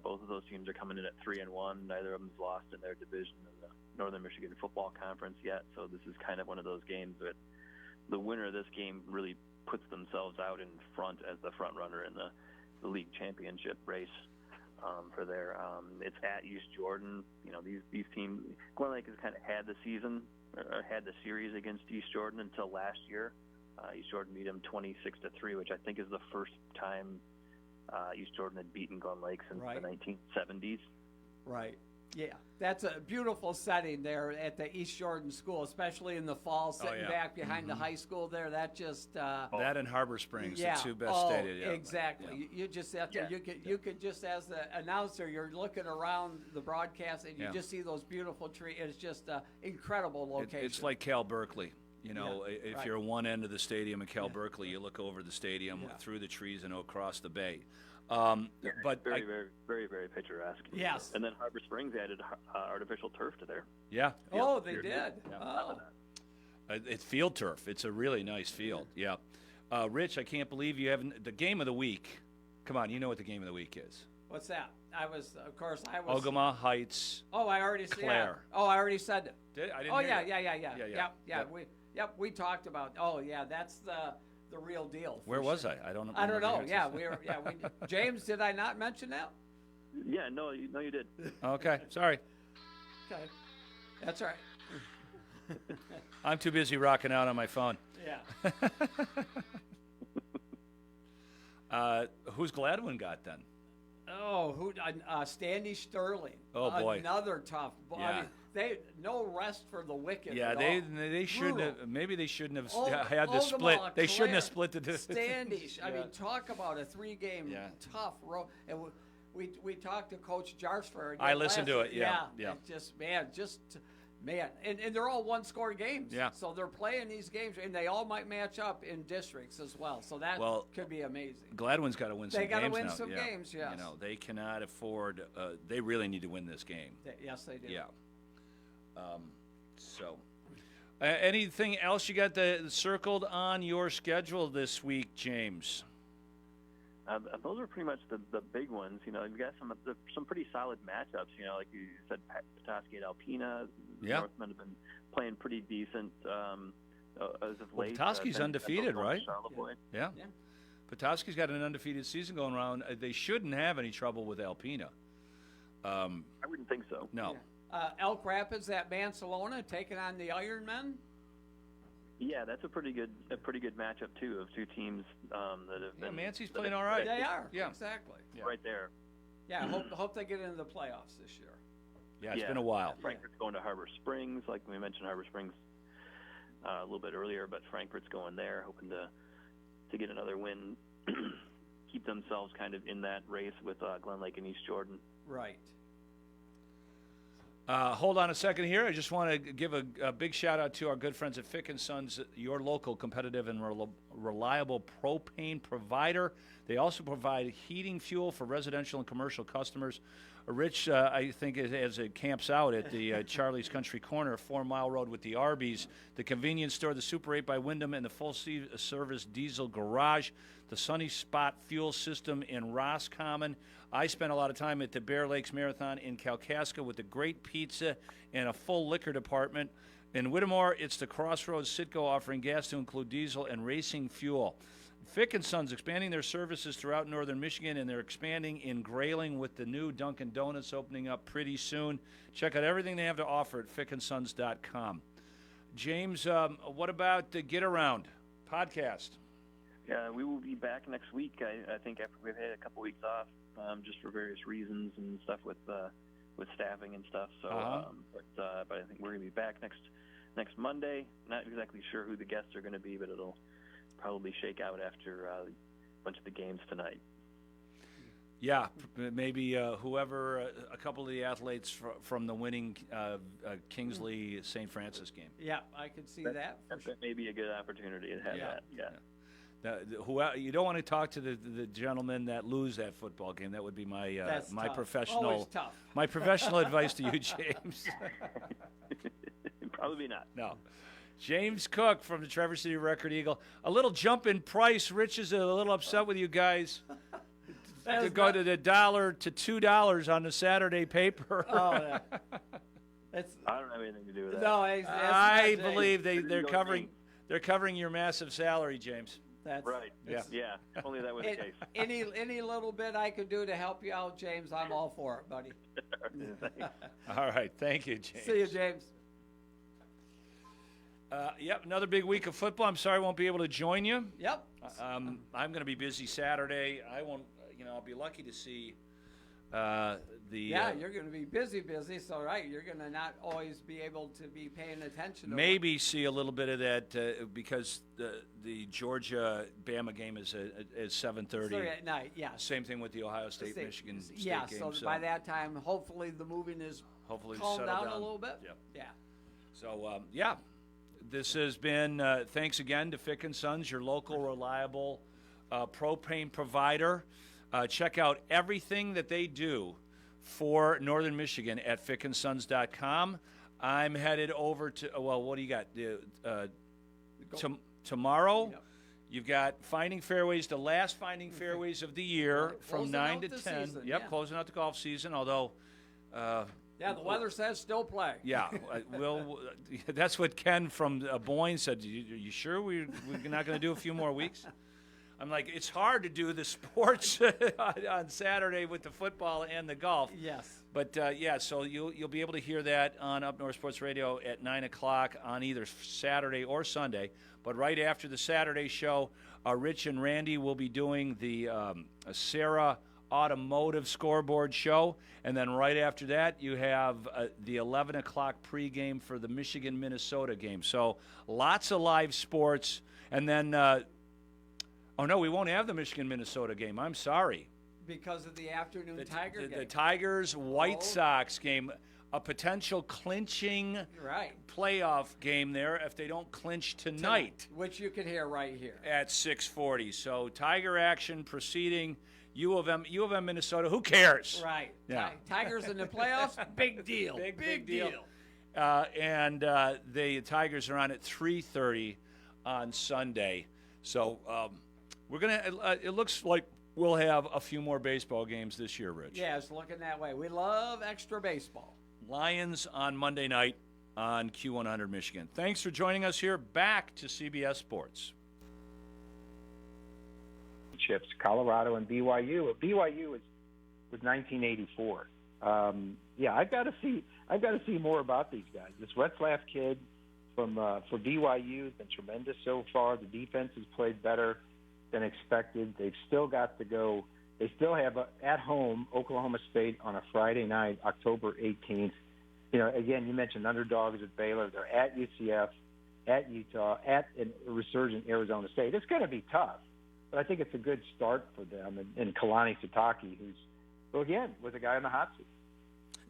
Both of those teams are coming in at 3-1. Neither of them's lost in their division in the Northern Michigan Football Conference yet. So this is kind of one of those games that the winner of this game really puts themselves out in front as the front runner in the league championship race for their. It's at East Jordan. These teams. Glen Lake has kind of had the season or had the series against East Jordan until last year. East Jordan beat them 26-3, which I think is the first time East Jordan had beaten Glen Lake since the 1970s. Right. Yeah, that's a beautiful setting there at the East Jordan School, especially in the fall, sitting back behind the high school there. That just that and Harbor Springs, the two best stadiums. Yeah. Exactly. You just have to. You could just, as the announcer, you're looking around the broadcast and you just see those beautiful trees. It's just an incredible location. It's like Cal Berkeley. If you're one end of the stadium at Cal Berkeley, you look over the stadium through the trees and across the bay. But very, very, very picturesque. Yes. And then Harbor Springs added artificial turf to there. Yeah. Oh, they did. Yeah. Oh. It's field turf. It's a really nice field. Yeah. Rich, I can't believe you haven't. The game of the week. Come on, you know what the game of the week is. What's that? I was. Ogama Heights. Oh, I already said. Clare. Oh, I already said it. Did I? Didn't hear yeah. We talked about. Oh, yeah. That's the the real deal. Where was I? I don't know. Yeah, James, did I not mention that? Yeah, no, you did. Okay, sorry. Okay, that's all right. I'm too busy rocking out on my phone. Yeah. Who's Gladwin got then? Oh, Standy Sterling. Oh, boy. Another tough. Yeah. I mean, they no rest for the wicked. Yeah, at they all. shouldn't Brutal. have. Maybe they shouldn't have Oh, had the split. They shouldn't have split the. Standish. I Yeah. mean, talk about a 3-game tough road. And we talked to Coach Jarsford. I listened to it. Yeah. And they're all one-score games. Yeah. So they're playing these games, and they all might match up in districts as well. So that could be amazing. Gladwin's got to win some games now. They got to win some games, yes. You know, they cannot afford. They really need to win this game. Yes, they do. Yeah. Anything else you got circled on your schedule this week, James? Those are pretty much the big ones. You know, you've got some pretty solid matchups. You know, like you said, Petoskey at Alpena. Yeah. Northmen have been playing pretty decent as of late. Petoskey's undefeated, right? Yeah. Petoskey's got an undefeated season going around. They shouldn't have any trouble with Alpena. I wouldn't think so. No. Elk Rapids at Barcelona taking on the Ironmen. Yeah, that's a pretty good matchup too of two teams that have been. Mancey's playing all right. They are. Yeah. Exactly. Yeah. Right there. Yeah, hope they get into the playoffs this year. Yeah, it's been a while. Frankfurt's going to Harbor Springs, like we mentioned Harbor Springs a little bit earlier, but Frankfurt's going there, hoping to get another win, keep themselves kind of in that race with Glen Lake and East Jordan. Right. Hold on a second here. I just want to give a big shout out to our good friends at Fick & Sons, your local competitive and reliable propane provider. They also provide heating fuel for residential and commercial customers. Rich, I think, as it camps out at the Charlie's Country Corner, 4 Mile Road with the Arby's, the convenience store, the Super 8 by Wyndham, and the full-service diesel garage, the Sunny Spot fuel system in Roscommon. I spent a lot of time at the Bear Lakes Marathon in Kalkaska with the great pizza and a full liquor department. In Whittemore, it's the Crossroads Citgo offering gas to include diesel and racing fuel. Fick & Sons expanding their services throughout northern Michigan, and they're expanding in Grayling with the new Dunkin' Donuts opening up pretty soon. Check out everything they have to offer at fickandsons.com. James, what about the Get Around podcast? Yeah, we will be back next week. I think after we've had a couple weeks off, just for various reasons and stuff with staffing and stuff. So, but I think we're going to be back next Monday. Not exactly sure who the guests are going to be, but it'll probably shake out after a bunch of the games tonight. Yeah, maybe whoever, a couple of the athletes from the winning Kingsley St. Francis game. Yeah, I could see that. That may be a good opportunity to have that. Yeah. You don't want to talk to the gentlemen that lose that football game. That would be my tough. professional Always tough. My professional advice to you, James. Probably not. No. James Cook from the Traverse City Record Eagle. A little jump in price. Rich is a little upset with you guys. To go to the $1 to $2 on the Saturday paper. Oh, yeah. I don't have anything to do with that. No, I believe they're covering your massive salary, James. That's right. Yeah. Only that was the case. Any little bit I could do to help you out, James, I'm all for it, buddy. All right. Thank you, James. See you, James. Yep, another big week of football. I'm sorry I won't be able to join you. Yep. I'm going to be busy Saturday. I won't. I'll be lucky to see the. Yeah, you're going to be busy. So you're going to not always be able to be paying attention. Maybe see a little bit of that because the Georgia Bama game is at 7:30 at night. Yeah. Same thing with the Ohio State Michigan State game. So by that time, hopefully the moving is calmed down a little bit. Yep. Yeah. So this has been thanks again to Fick & Sons, your local reliable propane provider. Check out everything that they do for Northern Michigan at fickandsons.com. I'm headed over to, what do you got? Tomorrow, you've got Finding Fairways, the last Finding Fairways of the year from 9 to 10. Season, closing out the golf season, although Yeah, the weather says still play. Yeah, that's what Ken from Boyne said. You sure we're not going to do a few more weeks? I'm like, it's hard to do the sports on Saturday with the football and the golf. Yes. But, so you'll be able to hear that on Up North Sports Radio at 9 o'clock on either Saturday or Sunday. But right after the Saturday show, Rich and Randy will be doing the Sarah Automotive Scoreboard show. And then right after that, you have the 11 o'clock pregame for the Michigan-Minnesota game. So lots of live sports. And then, we won't have the Michigan-Minnesota game. I'm sorry. Because of the afternoon Tiger game. The Tigers-White Sox game, a potential clinching playoff game there if they don't clinch tonight. Which you can hear right here. At 6:40. So Tiger action proceeding. U of M, Minnesota. Who cares? Right. Yeah. Tigers in the playoffs. Big deal. Big deal. And the Tigers are on at 3:30 on Sunday. So we're gonna. It looks like we'll have a few more baseball games this year, Rich. Yeah, it's looking that way. We love extra baseball. Lions on Monday night on Q100 Michigan. Thanks for joining us here. Back to CBS Sports. Chips, Colorado and BYU. BYU was 1984. I've got to see more about these guys. This Retzlaff kid for BYU has been tremendous so far. The defense has played better than expected. They've still got to go. They still have at home Oklahoma State on a Friday night, October 18th. Again, you mentioned underdogs at Baylor. They're at UCF, at Utah, at a resurgent Arizona State. It's going to be tough. But I think it's a good start for them. And Kalani Sitake, was a guy in the hot seat.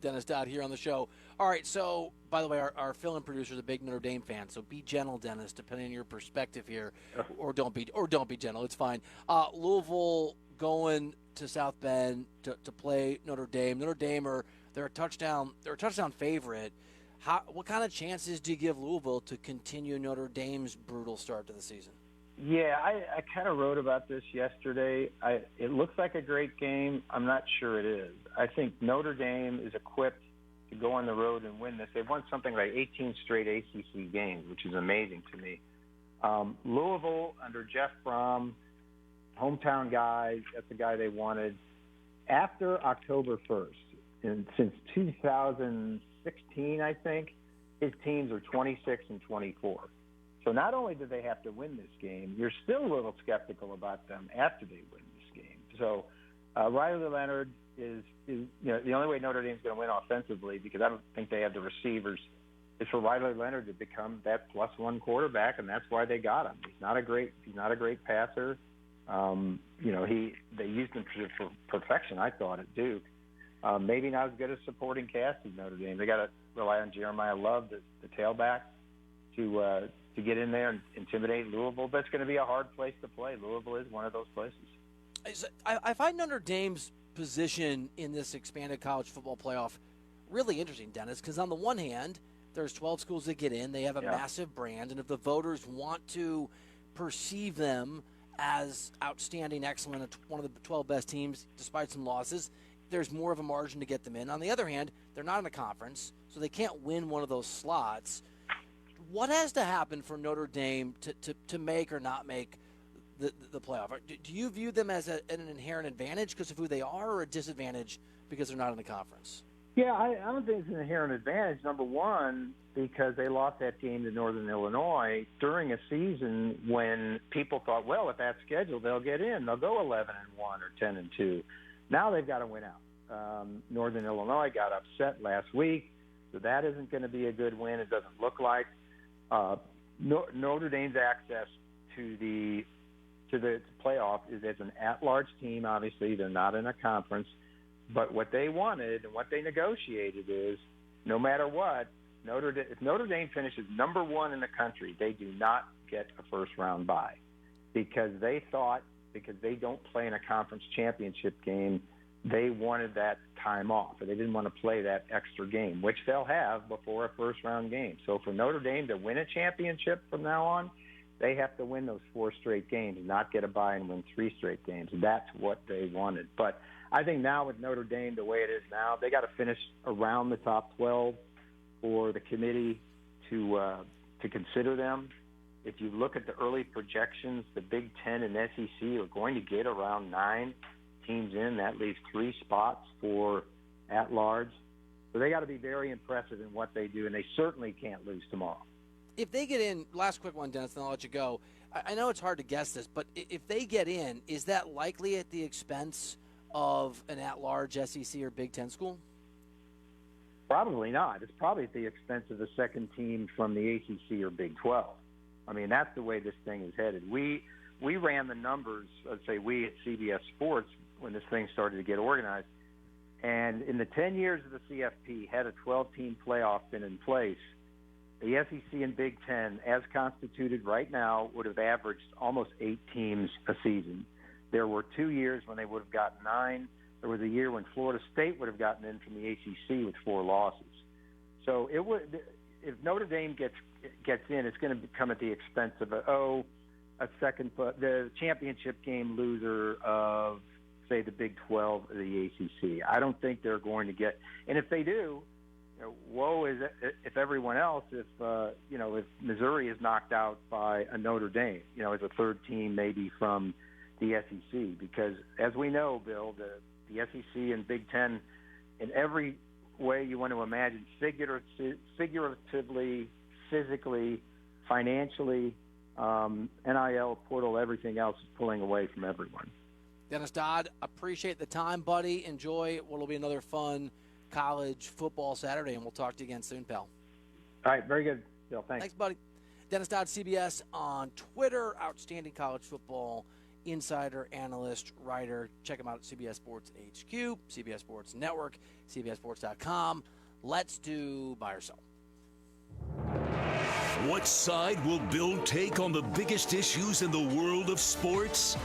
Dennis Dodd here on the show. All right, so, by the way, our fill-in producer is a big Notre Dame fan, so be gentle, Dennis, depending on your perspective here, or don't be gentle. It's fine. Louisville going to South Bend to play Notre Dame. Notre Dame they're a touchdown favorite. What kind of chances do you give Louisville to continue Notre Dame's brutal start to the season? Yeah, I kind of wrote about this yesterday. It looks like a great game. I'm not sure it is. I think Notre Dame is equipped to go on the road and win this. They've won something like 18 straight ACC games, which is amazing to me. Louisville, under Jeff Brom, hometown guy, that's the guy they wanted. After October 1st, and since 2016, I think, his teams are 26 and 24. So not only do they have to win this game, you're still a little skeptical about them after they win this game. So Riley Leonard is the only way Notre Dame's going to win offensively, because I don't think they have the receivers, is for Riley Leonard to become that +1 quarterback, and that's why they got him. He's not a great passer. They used him for perfection, I thought, at Duke. Maybe not as good as supporting cast as Notre Dame. They got to rely on Jeremiah Love, the tailback, to get in there and intimidate Louisville. That's going to be a hard place to play. Louisville is one of those places. I find Notre Dame's position in this expanded college football playoff really interesting, Dennis, because on the one hand, there's 12 schools that get in. They have a massive brand, and if the voters want to perceive them as outstanding, excellent, one of the 12 best teams, despite some losses, there's more of a margin to get them in. On the other hand, they're not in a conference, so they can't win one of those slots. What has to happen for Notre Dame to make or not make the playoff? Do you view them as an inherent advantage because of who they are, or a disadvantage because they're not in the conference? Yeah, I don't think it's an inherent advantage. Number one, because they lost that game to Northern Illinois during a season when people thought, well, with that schedule, they'll get in. They'll go 11-1 or 10-2. Now they've got to win out. Northern Illinois got upset last week, so that isn't going to be a good win. It doesn't look like. Notre Dame's access to the playoff is as an at-large team. Obviously, they're not in a conference. But what they wanted and what they negotiated is, no matter what, if Notre Dame finishes number 1 in the country, they do not get a first-round bye, because they don't play in a conference championship game, they wanted that time off, or they didn't want to play that extra game, which they'll have before a first-round game. So for Notre Dame to win a championship from now on, they have to win those 4 straight games, not get a bye and win 3 straight games. That's what they wanted. But I think now with Notre Dame the way it is now, they got to finish around the top 12 for the committee to consider them. If you look at the early projections, the Big Ten and SEC are going to get around 9 teams in. That leaves 3 spots for at-large. So they got to be very impressive in what they do, and they certainly can't lose tomorrow. If they get in, last quick one, Dennis, and I'll let you go. I know it's hard to guess this, but if they get in, is that likely at the expense of an at-large SEC or Big Ten school? Probably not. It's probably at the expense of the second team from the ACC or Big 12. I mean, that's the way this thing is headed. We ran the numbers, let's say we at CBS Sports, when this thing started to get organized, and in the 10 years of the CFP, had a 12-team playoff been in place, the SEC and Big Ten, as constituted right now, would have averaged almost 8 teams a season. There were 2 years when they would have gotten 9. There was a year when Florida State would have gotten in from the ACC with 4 losses. So it would, if Notre Dame gets in, it's going to come at the expense of the championship game loser of, say, the Big 12 or the ACC. I don't think they're going to get, and if they do, woe is if everyone else, if Missouri is knocked out by a Notre Dame, as a third team maybe from the SEC, because as we know, Bill, the SEC and Big Ten, in every way you want to imagine, figuratively, physically, financially, NIL, portal, everything else is pulling away from everyone. Dennis Dodd, appreciate the time, buddy. Enjoy what will be another fun college football Saturday, and we'll talk to you again soon, pal. All right, very good, Bill. Thanks. Thanks, buddy. Dennis Dodd, CBS on Twitter, outstanding college football insider, analyst, writer. Check him out at CBS Sports HQ, CBS Sports Network, CBSSports.com. Let's do buy or sell. What side will Bill take on the biggest issues in the world of sports?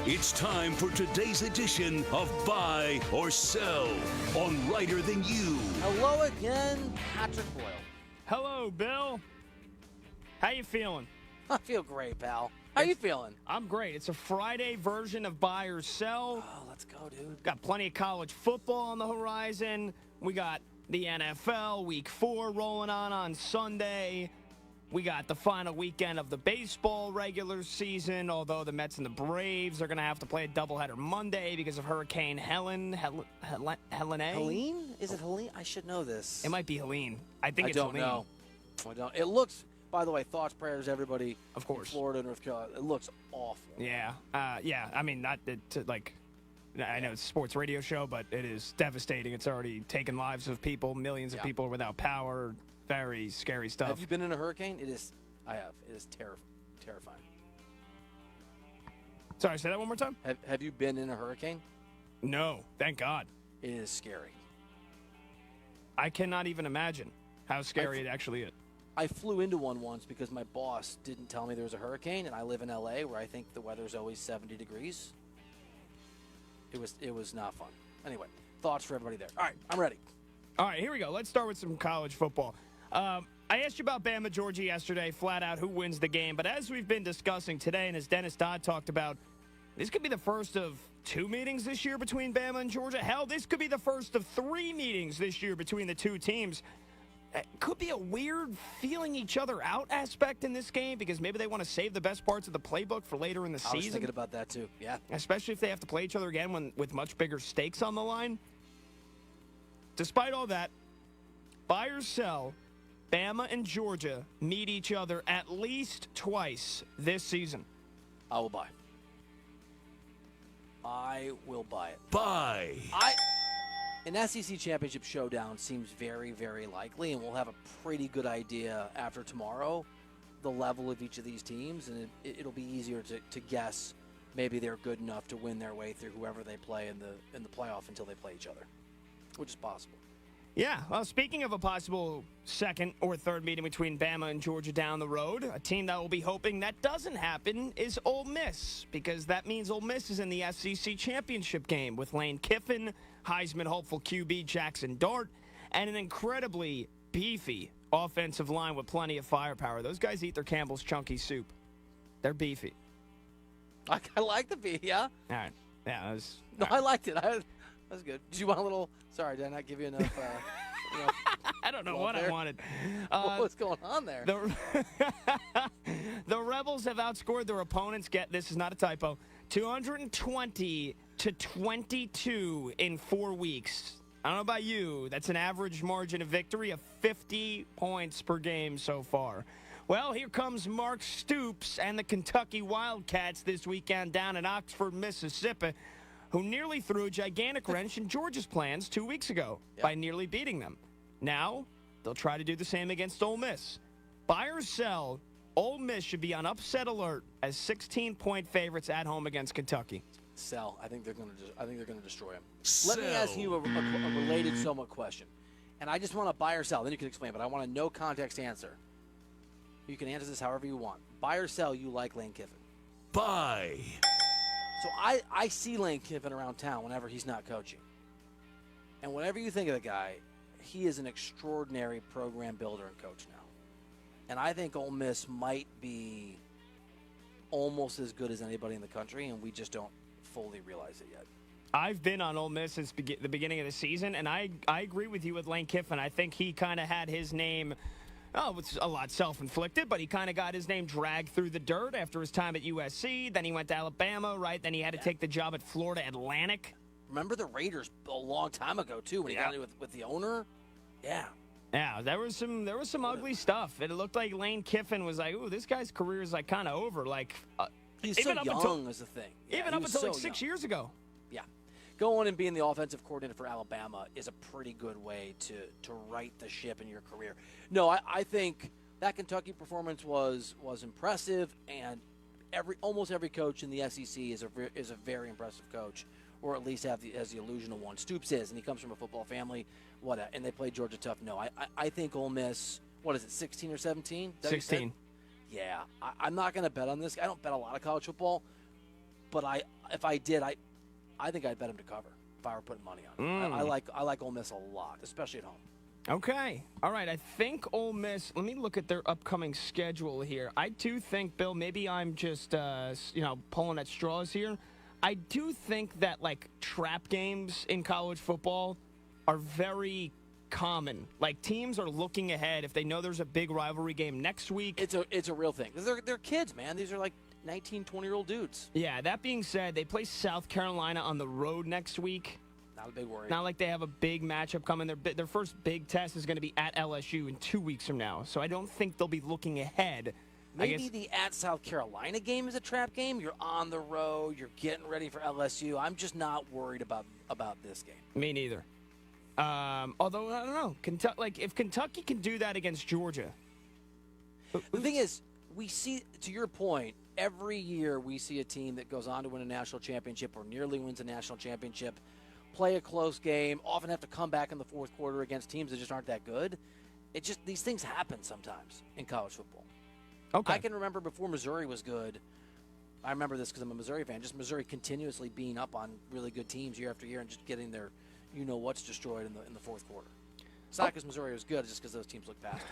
It's time for today's edition of Buy or Sell on Writer Than You. Hello again, Patrick Boyle. Hello, Bill. How you feeling? I feel great, pal. How you feeling? I'm great. It's a Friday version of Buy or Sell. Oh, let's go, dude. Got plenty of college football on the horizon. We got the NFL Week 4 rolling on Sunday. We got the final weekend of the baseball regular season, although the Mets and the Braves are going to have to play a doubleheader Monday because of Hurricane Helene. Helene? Is it Helene? I should know this. It might be Helene. I think it's Helene. Know. I don't. It looks, by the way, thoughts, prayers, everybody. Of course. In Florida, North Carolina. It looks awful. Yeah. I mean, not to, I know it's a sports radio show, but it is devastating. It's already taken lives of people. Millions of people are without power. Very scary stuff. Have you been in a hurricane? It is. I have. It is terrifying. Sorry, say that one more time. Have you been in a hurricane? No, thank God. It is scary. I cannot even imagine how scary it actually is. I flew into one once because my boss didn't tell me there was a hurricane, and I live in L.A. where I think the weather's always 70 degrees. It was not fun. Anyway, thoughts for everybody there. All right, I'm ready. All right, here we go. Let's start with some college football. I asked you about Bama, Georgia yesterday, flat out who wins the game. But as we've been discussing today, and as Dennis Dodd talked about, this could be the first of 2 meetings this year between Bama and Georgia. Hell, this could be the first of 3 meetings this year between the two teams. It could be a weird feeling each other out aspect in this game because maybe they want to save the best parts of the playbook for later in the season. I was thinking about that too, yeah. Especially if they have to play each other again with much bigger stakes on the line. Despite all that, buy or sell, Bama and Georgia meet each other at least twice this season. I will buy. I will buy it. Buy. An SEC championship showdown seems very, very likely, and we'll have a pretty good idea after tomorrow the level of each of these teams, and it'll be easier to guess maybe they're good enough to win their way through whoever they play in the playoff until they play each other, which is possible. Yeah, well, speaking of a possible second or third meeting between Bama and Georgia down the road, a team that will be hoping that doesn't happen is Ole Miss, because that means Ole Miss is in the SEC championship game with Lane Kiffin, Heisman hopeful QB Jackson Dart, and an incredibly beefy offensive line with plenty of firepower. Those guys eat their Campbell's Chunky Soup. They're beefy. I like the beef, yeah. All right. Yeah, I liked it. That's good. Did you want a little? Sorry, did I not give you enough? I don't know what I wanted. What's going on there? The Rebels have outscored their opponents. Get this is not a typo. 220-22 in 4 weeks. I don't know about you. That's an average margin of victory of 50 points per game so far. Well, here comes Mark Stoops and the Kentucky Wildcats this weekend down in Oxford, Mississippi, who nearly threw a gigantic wrench in Georgia's plans 2 weeks ago by nearly beating them. Now, they'll try to do the same against Ole Miss. Buy or sell, Ole Miss should be on upset alert as 16-point favorites at home against Kentucky. Sell. I think they're going to destroy him. Let me ask you a related somewhat question, and I just want to buy or sell. Then you can explain, but I want a no context answer. You can answer this however you want. Buy or sell. You like Lane Kiffin? Buy. So I see Lane Kiffin around town whenever he's not coaching, and whatever you think of the guy, he is an extraordinary program builder and coach now. And I think Ole Miss might be almost as good as anybody in the country, and we just don't fully realize it yet. I've been on Ole Miss since the beginning of the season, and I agree with you with Lane Kiffin. I think he kind of had his name, it's a lot self-inflicted, but he kind of got his name dragged through the dirt after his time at USC. Then he went to Alabama, right? Then he had to take the job at Florida Atlantic. Remember the Raiders a long time ago, too, when he got it with the owner? Yeah. Yeah, there was some ugly stuff. It looked like Lane Kiffin was like, ooh, this guy's career is like kind of over. Like he's so young is the thing. Yeah, even up until like 6 years ago. Yeah. Going and being the offensive coordinator for Alabama is a pretty good way to right the ship in your career. No, I think that Kentucky performance was impressive, and almost every coach in the SEC is a very impressive coach, or at least has the illusion of one. Stoops is, and he comes from a football family. And they played Georgia tough. No, I think Ole Miss, 16 or 17? 16. Yeah, I'm not going to bet on this. I don't bet a lot of college football, but if I did, I think I'd bet him to cover if I were putting money on it. I like Ole Miss a lot, especially at home. Okay. All right. I think Ole Miss, let me look at their upcoming schedule here. I do think, Bill, maybe I'm just, pulling at straws here. I do think that, trap games in college football are very common. Like, teams are looking ahead if they know there's a big rivalry game next week. It's a real thing. They're kids, man. These are like 19, 20-year-old dudes. Yeah, that being said, they play South Carolina on the road next week. Not a big worry. Not like they have a big matchup coming. Their first big test is going to be at LSU in 2 weeks from now. So I don't think they'll be looking ahead. Maybe the at South Carolina game is a trap game. You're on the road. You're getting ready for LSU. I'm just not worried about this game. Me neither. Although, I don't know. If Kentucky can do that against Georgia. The thing is, we see, to your point, every year we see a team that goes on to win a national championship or nearly wins a national championship, play a close game, often have to come back in the fourth quarter against teams that just aren't that good. These things happen sometimes in college football. Okay. I can remember before Missouri was good. I remember this because I'm a Missouri fan. Just Missouri continuously being up on really good teams year after year and just getting their what's destroyed in the fourth quarter. It's not because Missouri was good, it's just because those teams look faster.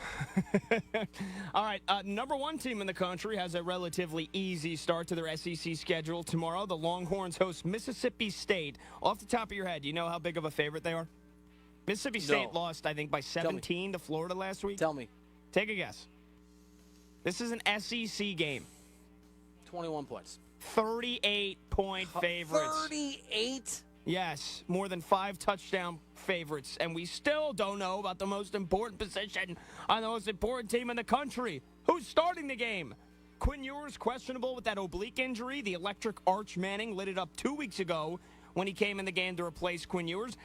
All right, number one team in the country has a relatively easy start to their SEC schedule. Tomorrow, the Longhorns host Mississippi State. Off the top of your head, do you know how big of a favorite they are? Mississippi State lost, I think, by 17 to Florida last week. Tell me. Take a guess. This is an SEC game. 21 points. 38-point favorites. 38? Yes, more than 5 touchdown favorites, and we still don't know about the most important position on the most important team in the country. Who's starting the game? Quinn Ewers questionable with that oblique injury. The electric Arch Manning lit it up 2 weeks ago when he came in the game to replace Quinn Ewers.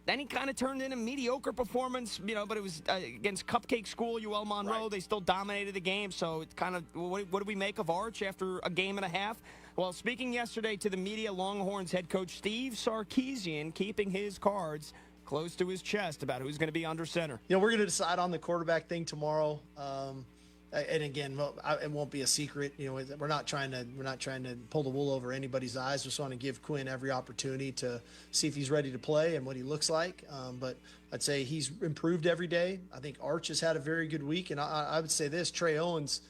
Then he kind of turned in a mediocre performance, but it was against Cupcake School, UL Monroe. Right. They still dominated the game, so it's kind of, what do we make of Arch after a game and a half? Well, speaking yesterday to the media, Longhorns head coach Steve Sarkisian keeping his cards close to his chest about who's going to be under center. We're going to decide on the quarterback thing tomorrow. And again, it won't be a secret. We're not trying to pull the wool over anybody's eyes. Just want to give Quinn every opportunity to see if he's ready to play and what he looks like. But I'd say he's improved every day. I think Arch has had a very good week, and I would say this: Trey Owens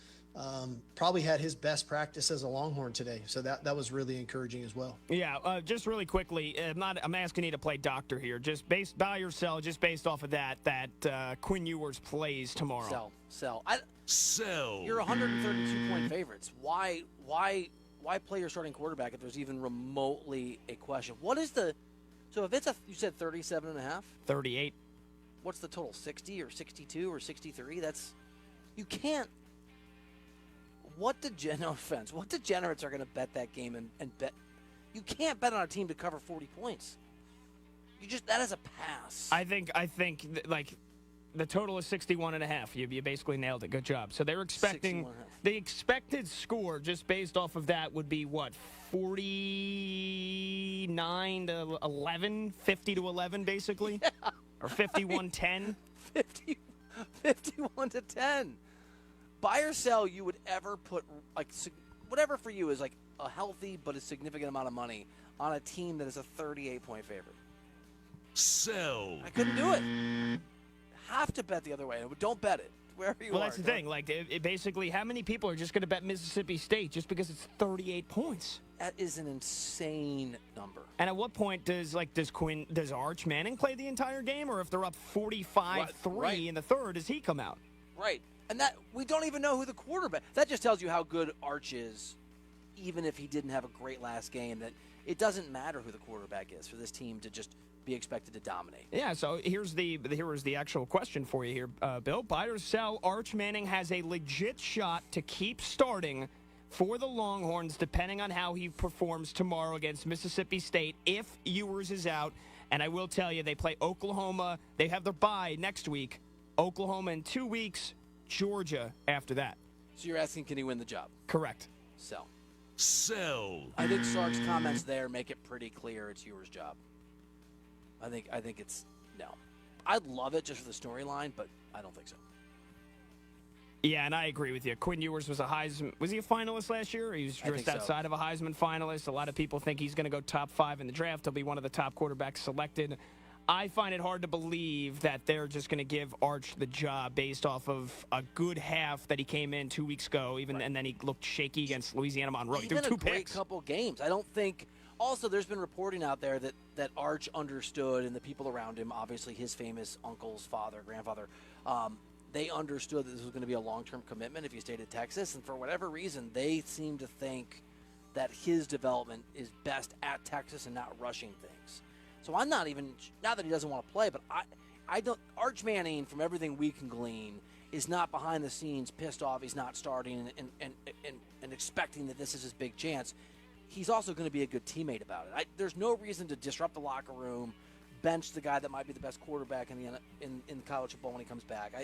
probably had his best practice as a Longhorn today. So that was really encouraging as well. Yeah, just really quickly, I'm asking you to play doctor here. Just buy or sell, just based off of that Quinn Ewers plays tomorrow. Sell. Sell. You're 132-point favorites. Why play your starting quarterback if there's even remotely a question? What is the – so if it's you said 37.5? 38. What's the total, 60 or 62 or 63? That's – you can't – no offense, what degenerates are going to bet that game and bet? You can't bet on a team to cover 40 points. That is a pass. I think like the total is 61.5. You basically nailed it. Good job. So they're expecting the expected score just based off of that would be what, 49 to 11, 50 to 11 basically, or 51-10. 51 to 10. Buy or sell, you would ever put, like, whatever for you is like a healthy but a significant amount of money on a team that is a 38-point favorite. Sell. I couldn't do it. Have to bet the other way. Don't bet it. Wherever you are. Well, that's the thing. Like, it basically, how many people are just going to bet Mississippi State just because it's 38 points? That is an insane number. And at what point does Arch Manning play the entire game, or if they're up 45-3 in the third, does he come out? Right. And that we don't even know who the quarterback. That just tells you how good Arch is, even if he didn't have a great last game. That it doesn't matter who the quarterback is for this team to just be expected to dominate. Yeah. So here's the actual question for you here, Bill. Buy or sell? Arch Manning has a legit shot to keep starting for the Longhorns, depending on how he performs tomorrow against Mississippi State. If Ewers is out, and I will tell you, they play Oklahoma. They have their bye next week. Oklahoma in 2 weeks. Georgia after that. So you're asking, can he win the job? Correct. Sell. I think Sark's comments there make it pretty clear it's Ewers' job. I think it's no. I'd love it just for the storyline, but I don't think so. Yeah, and I agree with you. Quinn Ewers was a Heisman. Was he a finalist last year? He was just outside of a Heisman finalist. A lot of people think he's going to go top 5 in the draft. He'll be one of the top quarterbacks selected. I find it hard to believe that they're just going to give Arch the job based off of a good half that he came in 2 weeks ago, and then he looked shaky against Louisiana Monroe. He threw 2 picks. Great couple games. I don't think. Also, there's been reporting out there that Arch understood, and the people around him, obviously his famous uncle's father, grandfather, they understood that this was going to be a long-term commitment if he stayed at Texas, and for whatever reason, they seem to think that his development is best at Texas and not rushing things. So I'm not that he doesn't want to play, but I don't. Arch Manning, from everything we can glean, is not behind the scenes pissed off he's not starting and expecting that this is his big chance. He's also going to be a good teammate about it. There's no reason to disrupt the locker room, bench the guy that might be the best quarterback in college football when he comes back.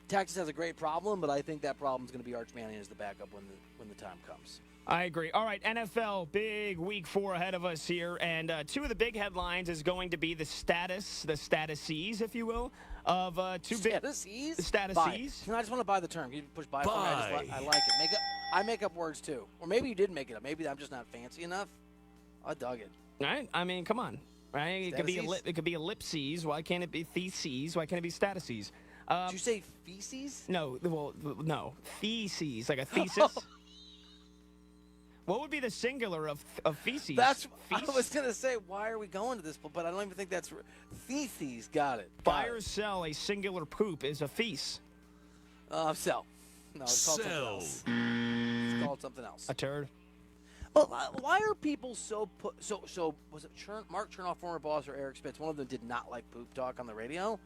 Texas has a great problem, but I think that problem is going to be Arch Manning as the backup when the time comes. I agree. All right, NFL, big week 4 ahead of us here, and 2 of the big headlines is going to be the statuses, if you will, of 2 big statuses. Statuses. I just want to buy the term. Can you push buy? Buy. I like it. I make up words too, or maybe you did make it up. Maybe I'm just not fancy enough. I dug it. Right? I mean, come on. Right? It could be ellipses. Why can't it be theses? Why can't it be statuses? Did you say feces? No. Well, no. Theses, like a thesis. What would be the singular of feces? I was going to say, why are we going to this? But I don't even think that's feces. Got it. Buy or sell, a singular poop is a feces. Sell. No, it's called something else. It's called something else. A turd. Well, why are people so was it Mark Chernoff, former boss, or Eric Spitz? One of them did not like poop talk on the radio.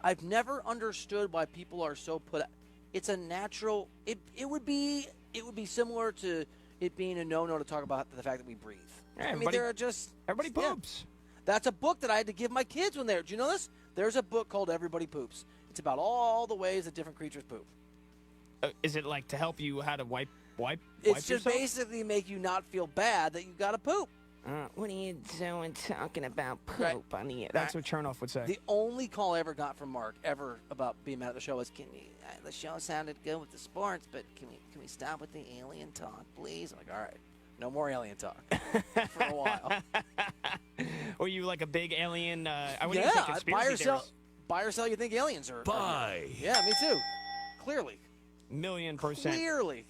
I've never understood why people are so it's a natural. It would be similar to it being a no-no to talk about the fact that we breathe. Yeah, I mean, there are just everybody poops. Yeah. That's a book that I had to give my kids when they were. Do you know this? There's a book called Everybody Poops. It's about all the ways that different creatures poop. Is it like to help you how to wipe It's just yourself? basically make you not feel bad that you got to poop. What are you doing talking about poop on the air? That's what Chernoff would say. The only call I ever got from Mark ever about being mad at the show was, the show sounded good with the sports, but can we stop with the alien talk, please? I'm like, all right, no more alien talk for a while. Were you like a big alien? Buy or sell. You think aliens are? Buy. Yeah, me too. Clearly. 1,000,000%.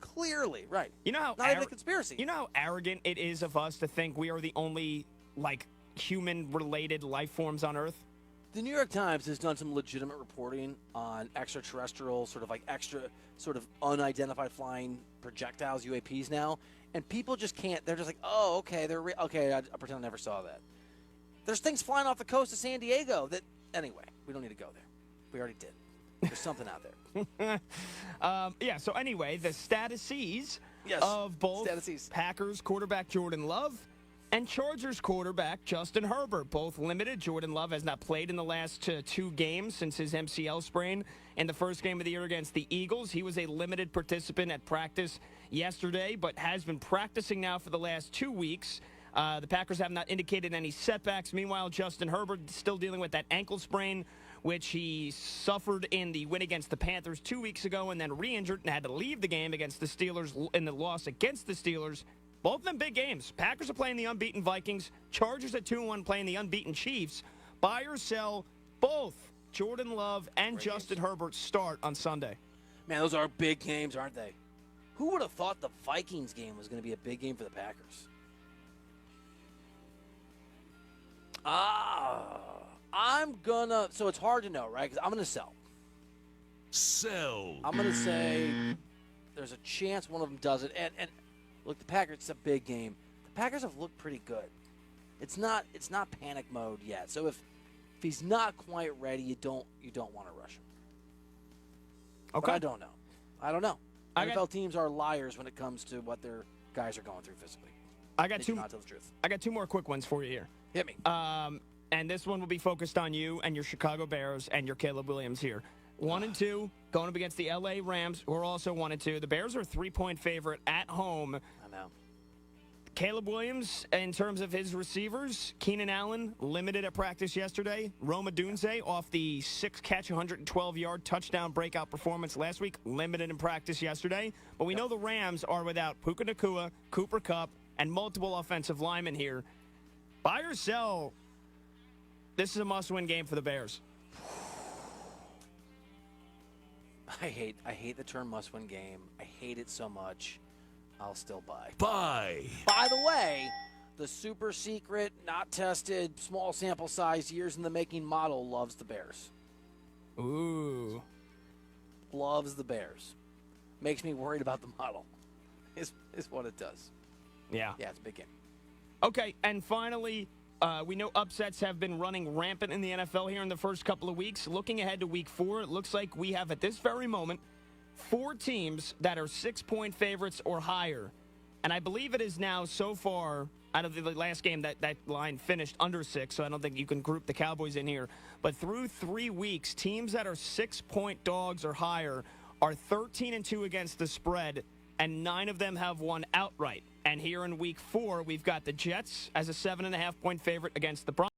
Clearly, right. You know how not even a conspiracy. You know how arrogant it is of us to think we are the only human-related life forms on Earth? The New York Times has done some legitimate reporting on extraterrestrial, extra unidentified flying projectiles, UAPs now, and people just can't. They're just like, oh, okay, okay. I pretend I never saw that. There's things flying off the coast of San Diego that. Anyway, we don't need to go there. We already did. There's something out there. So anyway, the statuses of both Packers quarterback Jordan Love and Chargers quarterback Justin Herbert, both limited. Jordan Love has not played in the last 2 games since his MCL sprain. In the first game of the year against the Eagles, he was a limited participant at practice yesterday, but has been practicing now for the last 2 weeks. The Packers have not indicated any setbacks. Meanwhile, Justin Herbert is still dealing with that ankle sprain, which he suffered in the win against the Panthers 2 weeks ago and then re-injured and had to leave the game against the Steelers in the loss against the Steelers. Both of them big games. Packers are playing the unbeaten Vikings. Chargers at 2-1 playing the unbeaten Chiefs. Buy or sell, both Jordan Love and Justin Herbert start on Sunday. Man, those are big games, aren't they? Who would have thought the Vikings game was going to be a big game for the Packers? So it's hard to know, right? Because I'm going to sell. Sell. I'm going to say there's a chance one of them does it. And look, the Packers, it's a big game. The Packers have looked pretty good. It's not panic mode yet. So if he's not quite ready, you don't want to rush him. Okay. But I don't know. NFL teams are liars when it comes to what their guys are going through physically. I got They do not tell the truth. I got 2 more quick ones for you here. Hit me. And this one will be focused on you and your Chicago Bears and your Caleb Williams here. 1-2, going up against the LA Rams, who are also 1-2. The Bears are a 3-point favorite at home. I know. Caleb Williams, in terms of his receivers, Keenan Allen, limited at practice yesterday. Rome Odunze, off the 6-catch, 112-yard touchdown breakout performance last week, limited in practice yesterday. But we know the Rams are without Puka Nacua, Cooper Kupp, and multiple offensive linemen here. Buy or sell, this is a must-win game for the Bears. I hate the term must-win game. I hate it so much. I'll still buy. Buy. By the way, the super secret, not tested, small sample size, years in the making model loves the Bears. Ooh. Loves the Bears. Makes me worried about the model. Is what it does. Yeah. Yeah, it's a big game. Okay, and finally, we know upsets have been running rampant in the NFL here in the first couple of weeks. Looking ahead to week 4, it looks like we have at this very moment 4 teams that are 6-point favorites or higher. And I believe it is now so far, out of the last game, that line finished under 6, so I don't think you can group the Cowboys in here. But through 3 weeks, teams that are 6-point dogs or higher are 13-2 against the spread, and 9 of them have won outright. And here in week 4, we've got the Jets as a 7.5-point favorite against the Broncos.